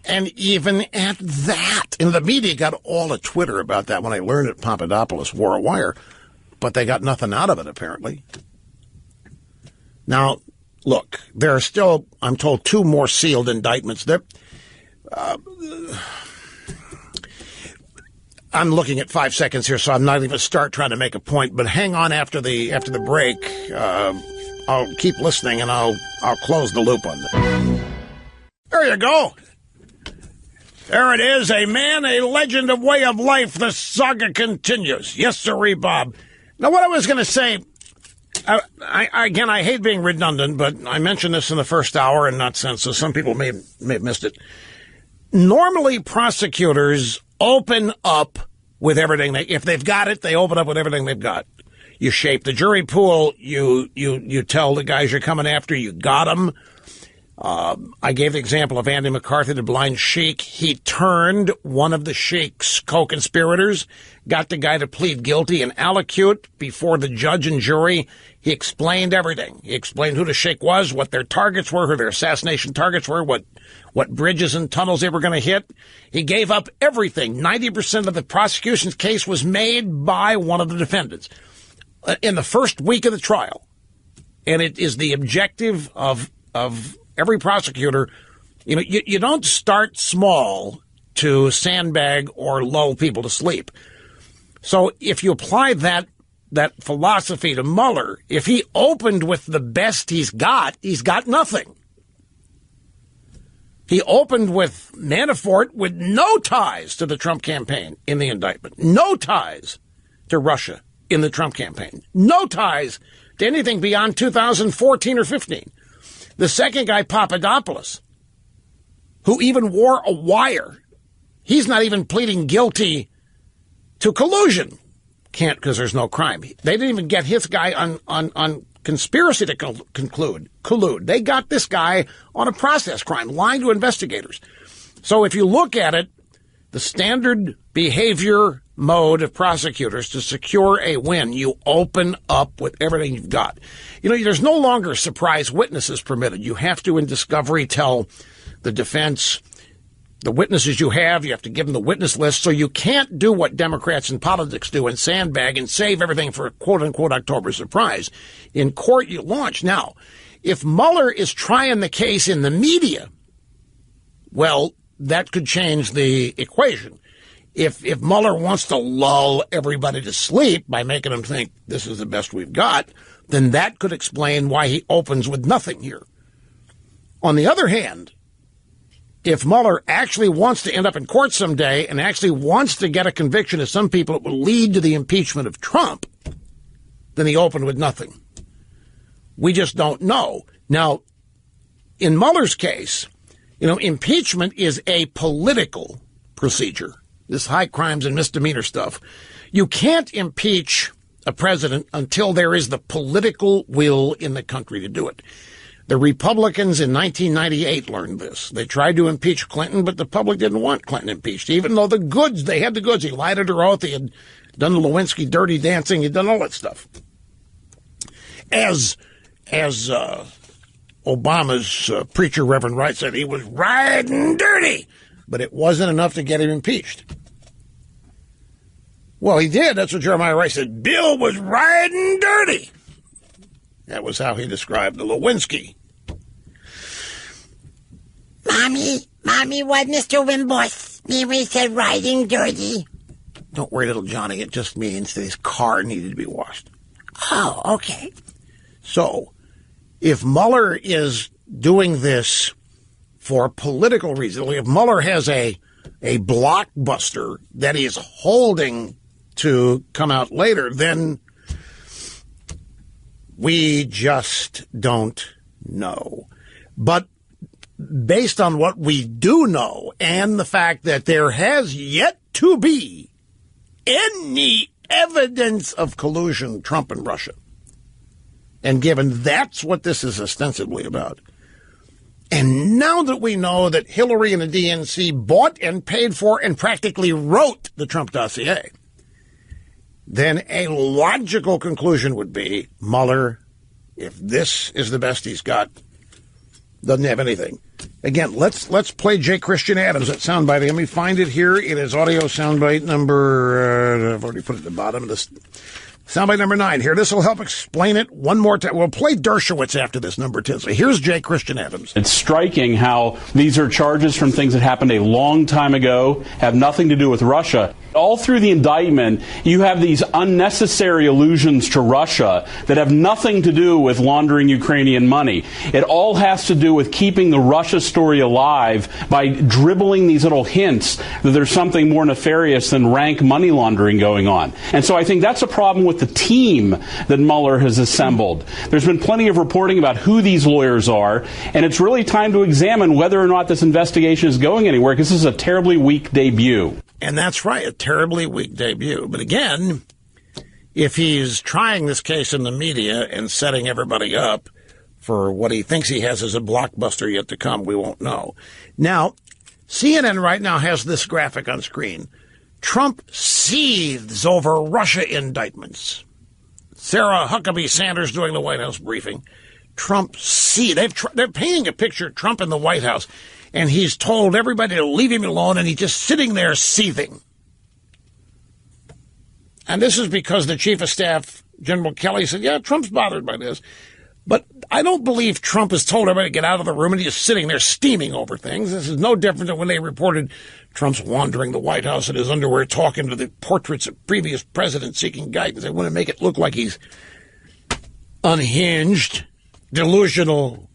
And even at that, and the media got all a Twitter about that when I learned that Papadopoulos wore a wire, but they got nothing out of it, apparently. Now, look, there are still, I'm told, 2 more sealed indictments. I'm looking at 5 seconds here, so I'm not even going to start trying to make a point, but hang on after the break. I'll keep listening, and I'll close the loop on that. There you go. There it is, a man, a legend, a way of life. The saga continues. Yes, sirree, Bob. Now, what I was going to say, I hate being redundant, but I mentioned this in the first hour and not since, so some people may have missed it. Normally, prosecutors open up with everything. If they've got it, they open up with everything they've got. You shape the jury pool. You tell the guys you're coming after you got them. I gave the example of Andy McCarthy, the blind sheik. He turned one of the sheik's co-conspirators, got the guy to plead guilty and allocute before the judge and jury. He explained everything. He explained who the sheik was, what their targets were, who their assassination targets were, what bridges and tunnels they were going to hit. He gave up everything. 90% of the prosecution's case was made by one of the defendants in the first week of the trial. And it is the objective of every prosecutor. You don't start small to sandbag or lull people to sleep. So if you apply that philosophy to Mueller, if he opened with the best he's got nothing. He opened with Manafort with no ties to the Trump campaign in the indictment, no ties to Russia in the Trump campaign, no ties to anything beyond 2014 or 15. The second guy, Papadopoulos, who even wore a wire, he's not even pleading guilty to collusion. Can't, because there's no crime. They didn't even get his guy on conspiracy to collude. They got this guy on a process crime, lying to investigators. So if you look at it, the standard behavior mode of prosecutors to secure a win, you open up with everything you've got. There's no longer surprise witnesses permitted. You have to, in discovery, tell the defense the witnesses you have to give them the witness list, so you can't do what Democrats in politics do and sandbag and save everything for a quote-unquote October surprise. In court, you launch. Now, if Mueller is trying the case in the media, well, that could change the equation. If Mueller wants to lull everybody to sleep by making them think this is the best we've got, then that could explain why he opens with nothing here. On the other hand, if Mueller actually wants to end up in court someday and actually wants to get a conviction of some people that will lead to the impeachment of Trump, then he opened with nothing. We just don't know. Now, in Mueller's case, impeachment is a political procedure. This high crimes and misdemeanor stuff. You can't impeach a president until there is the political will in the country to do it. The Republicans in 1998 learned this. They tried to impeach Clinton, but the public didn't want Clinton impeached, even though they had the goods. He lied under oath. He had done the Lewinsky dirty dancing. He'd done all that stuff. As Obama's preacher, Reverend Wright, said, he was riding dirty, but it wasn't enough to get him impeached. Well, he did. That's what Jeremiah Wright said. Bill was riding dirty. That was how he described the Lewinsky. Mommy, what Mr. Limbaugh mean when he said riding dirty? Don't worry, little Johnny. It just means that his car needed to be washed. Oh, okay. So, if Mueller is doing this for political reasons, if Mueller has a blockbuster that he's holding to come out later, then we just don't know. But based on what we do know and the fact that there has yet to be any evidence of collusion, Trump and Russia, and given that's what this is ostensibly about, and now that we know that Hillary and the DNC bought and paid for and practically wrote the Trump dossier, then a logical conclusion would be Mueller, if this is the best he's got, doesn't have anything. Again, let's play J. Christian Adams, that soundbite. Let me find it here. It is audio soundbite number, I've already put it at the bottom of this. Soundbite number 9 here. This will help explain it one more time. We'll play Dershowitz after this, number 10. So here's J. Christian Adams. It's striking how these are charges from things that happened a long time ago, have nothing to do with Russia. All through the indictment, you have these unnecessary allusions to Russia that have nothing to do with laundering Ukrainian money. It all has to do with keeping the Russia story alive by dribbling these little hints that there's something more nefarious than rank money laundering going on. And so I think that's a problem with the team that Mueller has assembled. There's been plenty of reporting about who these lawyers are, and it's really time to examine whether or not this investigation is going anywhere, because this is a terribly weak debut. And that's right, a terribly weak debut. But again, if he's trying this case in the media and setting everybody up for what he thinks he has as a blockbuster yet to come, we won't know. Now, CNN right now has this graphic on screen. Trump seethes over Russia indictments. Sarah Huckabee Sanders doing the White House briefing. Trump seethes. They're painting a picture of Trump in the White House, and he's told everybody to leave him alone, and he's just sitting there seething. And this is because the chief of staff, General Kelly, said, yeah, Trump's bothered by this. But I don't believe Trump has told everybody to get out of the room, and he's just sitting there steaming over things. This is no different than when they reported Trump's wandering the White House in his underwear, talking to the portraits of previous presidents seeking guidance. They want to make it look like he's unhinged, delusional,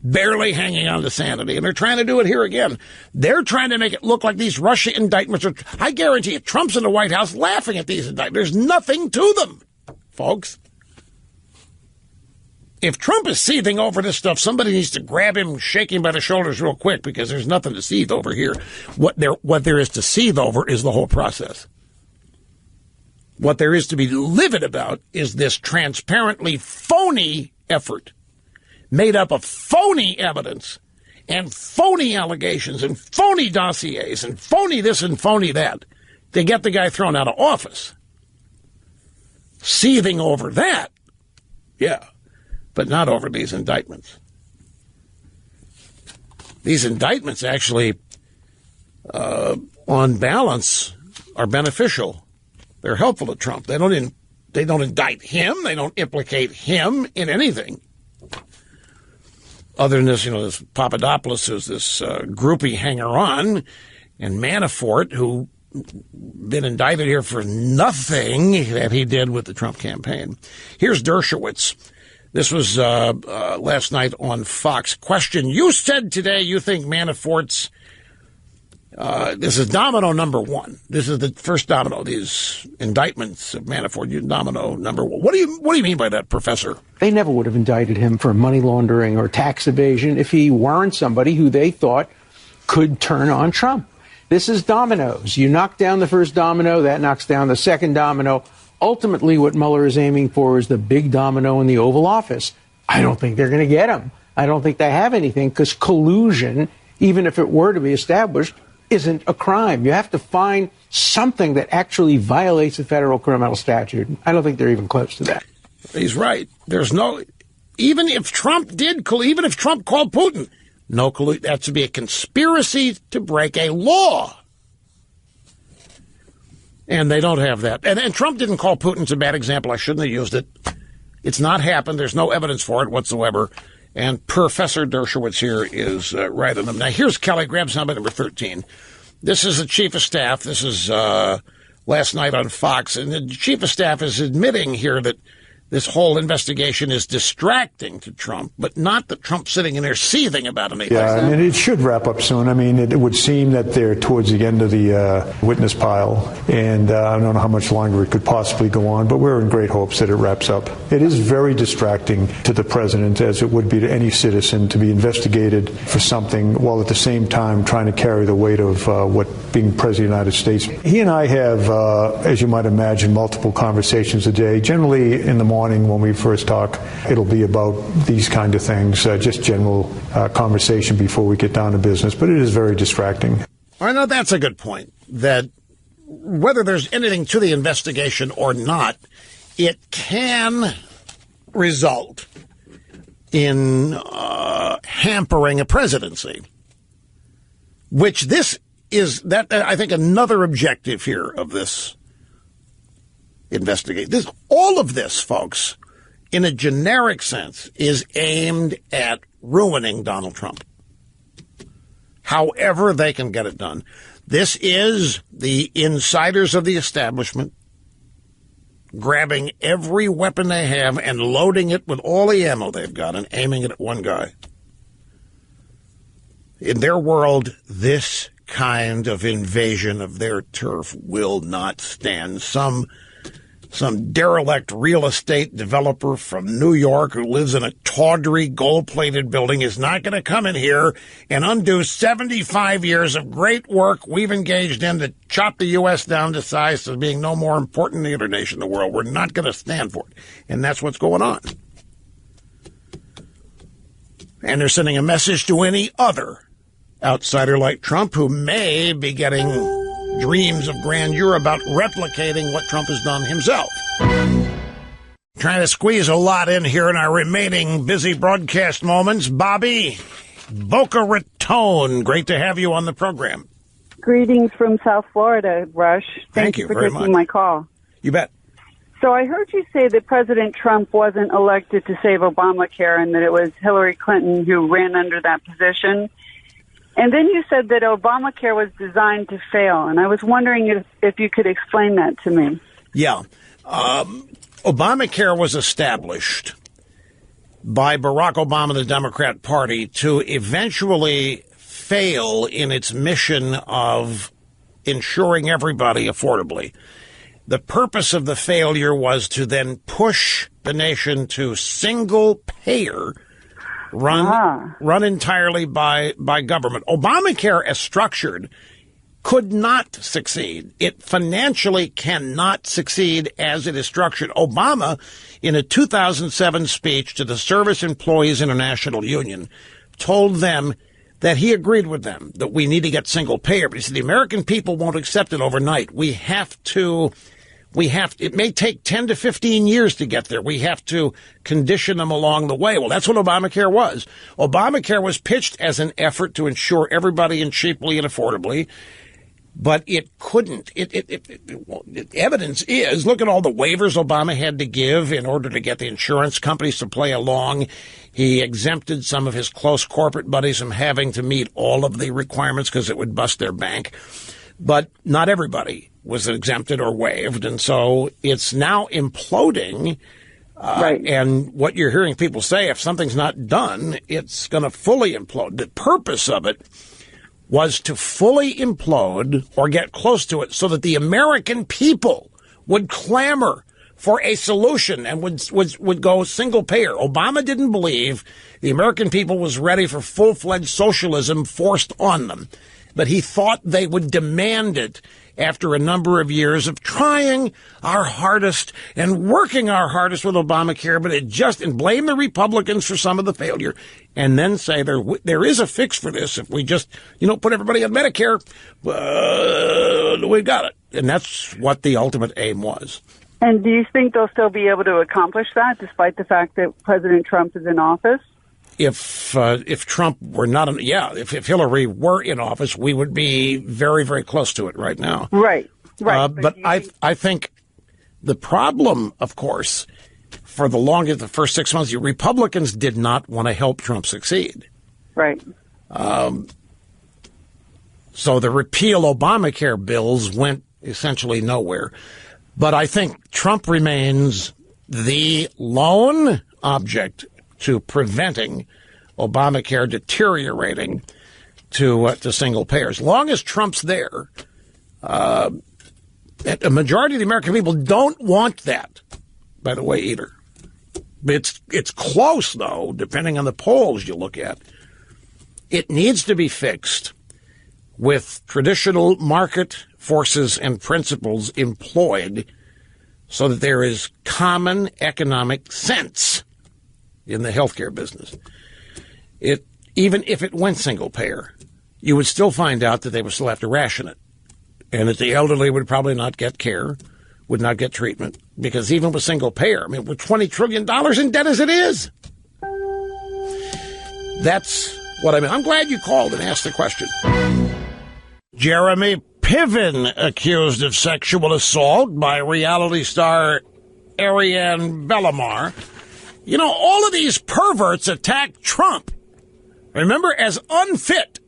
barely hanging on to sanity. And they're trying to do it here again. They're trying to make it look like these Russia indictments are, I guarantee you, Trump's in the White House laughing at these indictments. There's nothing to them, folks. If Trump is seething over this stuff, somebody needs to grab him, shake him by the shoulders real quick, because there's nothing to seethe over here. What there is to seethe over is the whole process. What there is to be livid about is this transparently phony effort made up of phony evidence and phony allegations and phony dossiers and phony this and phony that to get the guy thrown out of office. Seething over that, yeah, but not over these indictments. These indictments actually, on balance, are beneficial. They're helpful to Trump. They don't indict him. They don't implicate him in anything. Other than this, this Papadopoulos, who's this groupie hanger-on, and Manafort, who been indicted here for nothing that he did with the Trump campaign. Here's Dershowitz. This was last night on Fox. Question, you said today you think Manafort's, this is domino number 1. This is the first domino, these indictments of Manafort, domino number 1. What do you mean by that, Professor? They never would have indicted him for money laundering or tax evasion if he weren't somebody who they thought could turn on Trump. This is dominoes. You knock down the first domino, that knocks down the second domino. Ultimately, what Mueller is aiming for is the big domino in the Oval Office. I don't think they're going to get him. I don't think they have anything, because collusion, even if it were to be established, isn't a crime. You have to find something that actually violates the federal criminal statute. I don't think they're even close to that. He's right. There's no, even if Trump called Putin, no collusion. That should be a conspiracy to break a law. And they don't have that. And Trump didn't call Putin's a bad example. I shouldn't have used it. It's not happened. There's no evidence for it whatsoever. And Professor Dershowitz here is right on them. Now, here's Kelly. Grab soundbite number 13. This is the chief of staff. This is last night on Fox. And the chief of staff is admitting here that this whole investigation is distracting to Trump, but not that Trump's sitting in there seething about anything. Yeah, I mean, it should wrap up soon. I mean, it would seem that they're towards the end of the witness pile, and I don't know how much longer it could possibly go on, but we're in great hopes that it wraps up. It is very distracting to the president, as it would be to any citizen, to be investigated for something while at the same time trying to carry the weight of what being president of the United States. He and I have, as you might imagine, multiple conversations a day. Generally, in the morning when we first talk, it'll be about these kind of things, just general conversation before we get down to business. But it is very distracting. I know that's a good point, that whether there's anything to the investigation or not, it can result in hampering a presidency, which this is, that I think, another objective here of this investigation. All of this, folks, in a generic sense, is aimed at ruining Donald Trump. However they can get it done. This is the insiders of the establishment grabbing every weapon they have and loading it with all the ammo they've got and aiming it at one guy. In their world, this kind of invasion of their turf will not stand. Some derelict real estate developer from New York who lives in a tawdry, gold-plated building is not going to come in here and undo 75 years of great work we've engaged in to chop the U.S. down to size to being no more important than the other nation in the world. We're not going to stand for it. And that's what's going on. And they're sending a message to any other outsider like Trump who may be getting dreams of grandeur about replicating what Trump has done himself. Trying to squeeze a lot in here in our remaining busy broadcast moments. Bobby, Boca Raton, great to have you on the program. Greetings from South Florida, Rush. Thank you for very taking much. my call. You bet. So I heard you say that President Trump wasn't elected to save Obamacare and that it was Hillary Clinton who ran under that position. And then you said that Obamacare was designed to fail, and I was wondering if you could explain that to me. Yeah. Obamacare was established by Barack Obama, the Democrat Party, to eventually fail in its mission of insuring everybody affordably. The purpose of the failure was to then push the nation to single payer, run entirely by government. Obamacare, as structured, could not succeed. It financially cannot succeed as it is structured. Obama, in a 2007 speech to the Service Employees International Union, told them that he agreed with them that we need to get single payer. But he said the American people won't accept it overnight. It may take 10 to 15 years to get there. We have to condition them along the way. Well, that's what Obamacare was. Obamacare was pitched as an effort to insure everybody in cheaply and affordably, but it couldn't. Evidence is, look at all the waivers Obama had to give in order to get the insurance companies to play along. He exempted some of his close corporate buddies from having to meet all of the requirements because it would bust their bank. But not everybody was exempted or waived, and so it's now imploding. Right. And what you're hearing people say, if something's not done, it's going to fully implode. The purpose of it was to fully implode or get close to it so that the American people would clamor for a solution and would go single payer. Obama didn't believe the American people was ready for full-fledged socialism forced on them, but he thought they would demand it after a number of years of trying our hardest and working our hardest with Obamacare, but and blame the Republicans for some of the failure, and then say there is a fix for this if we just, put everybody on Medicare, we've got it. And that's what the ultimate aim was. And do you think they'll still be able to accomplish that despite the fact that President Trump is in office? If Trump were not, if Hillary were in office, we would be very, very close to it right now. Right. But I think the problem, of course, for the first 6 months, you Republicans did not want to help Trump succeed. Right. So the repeal Obamacare bills went essentially nowhere. But I think Trump remains the lone object to preventing Obamacare deteriorating to single payer. As long as Trump's there, a majority of the American people don't want that, by the way, either. It's close, though, depending on the polls you look at. It needs to be fixed with traditional market forces and principles employed so that there is common economic sense in the healthcare business. Even if it went single payer, you would still find out that they would still have to ration it, and that the elderly would probably not get care, would not get treatment, because even with single payer, I mean, with $20 trillion in debt as it is, that's what I mean. I'm glad you called and asked the question. Jeremy Piven accused of sexual assault by reality star Ariane Bellamar. You know, all of these perverts attacked Trump, remember, as unfit.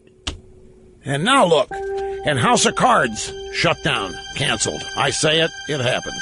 And now look, and House of Cards shut down, canceled. I say it, it happens.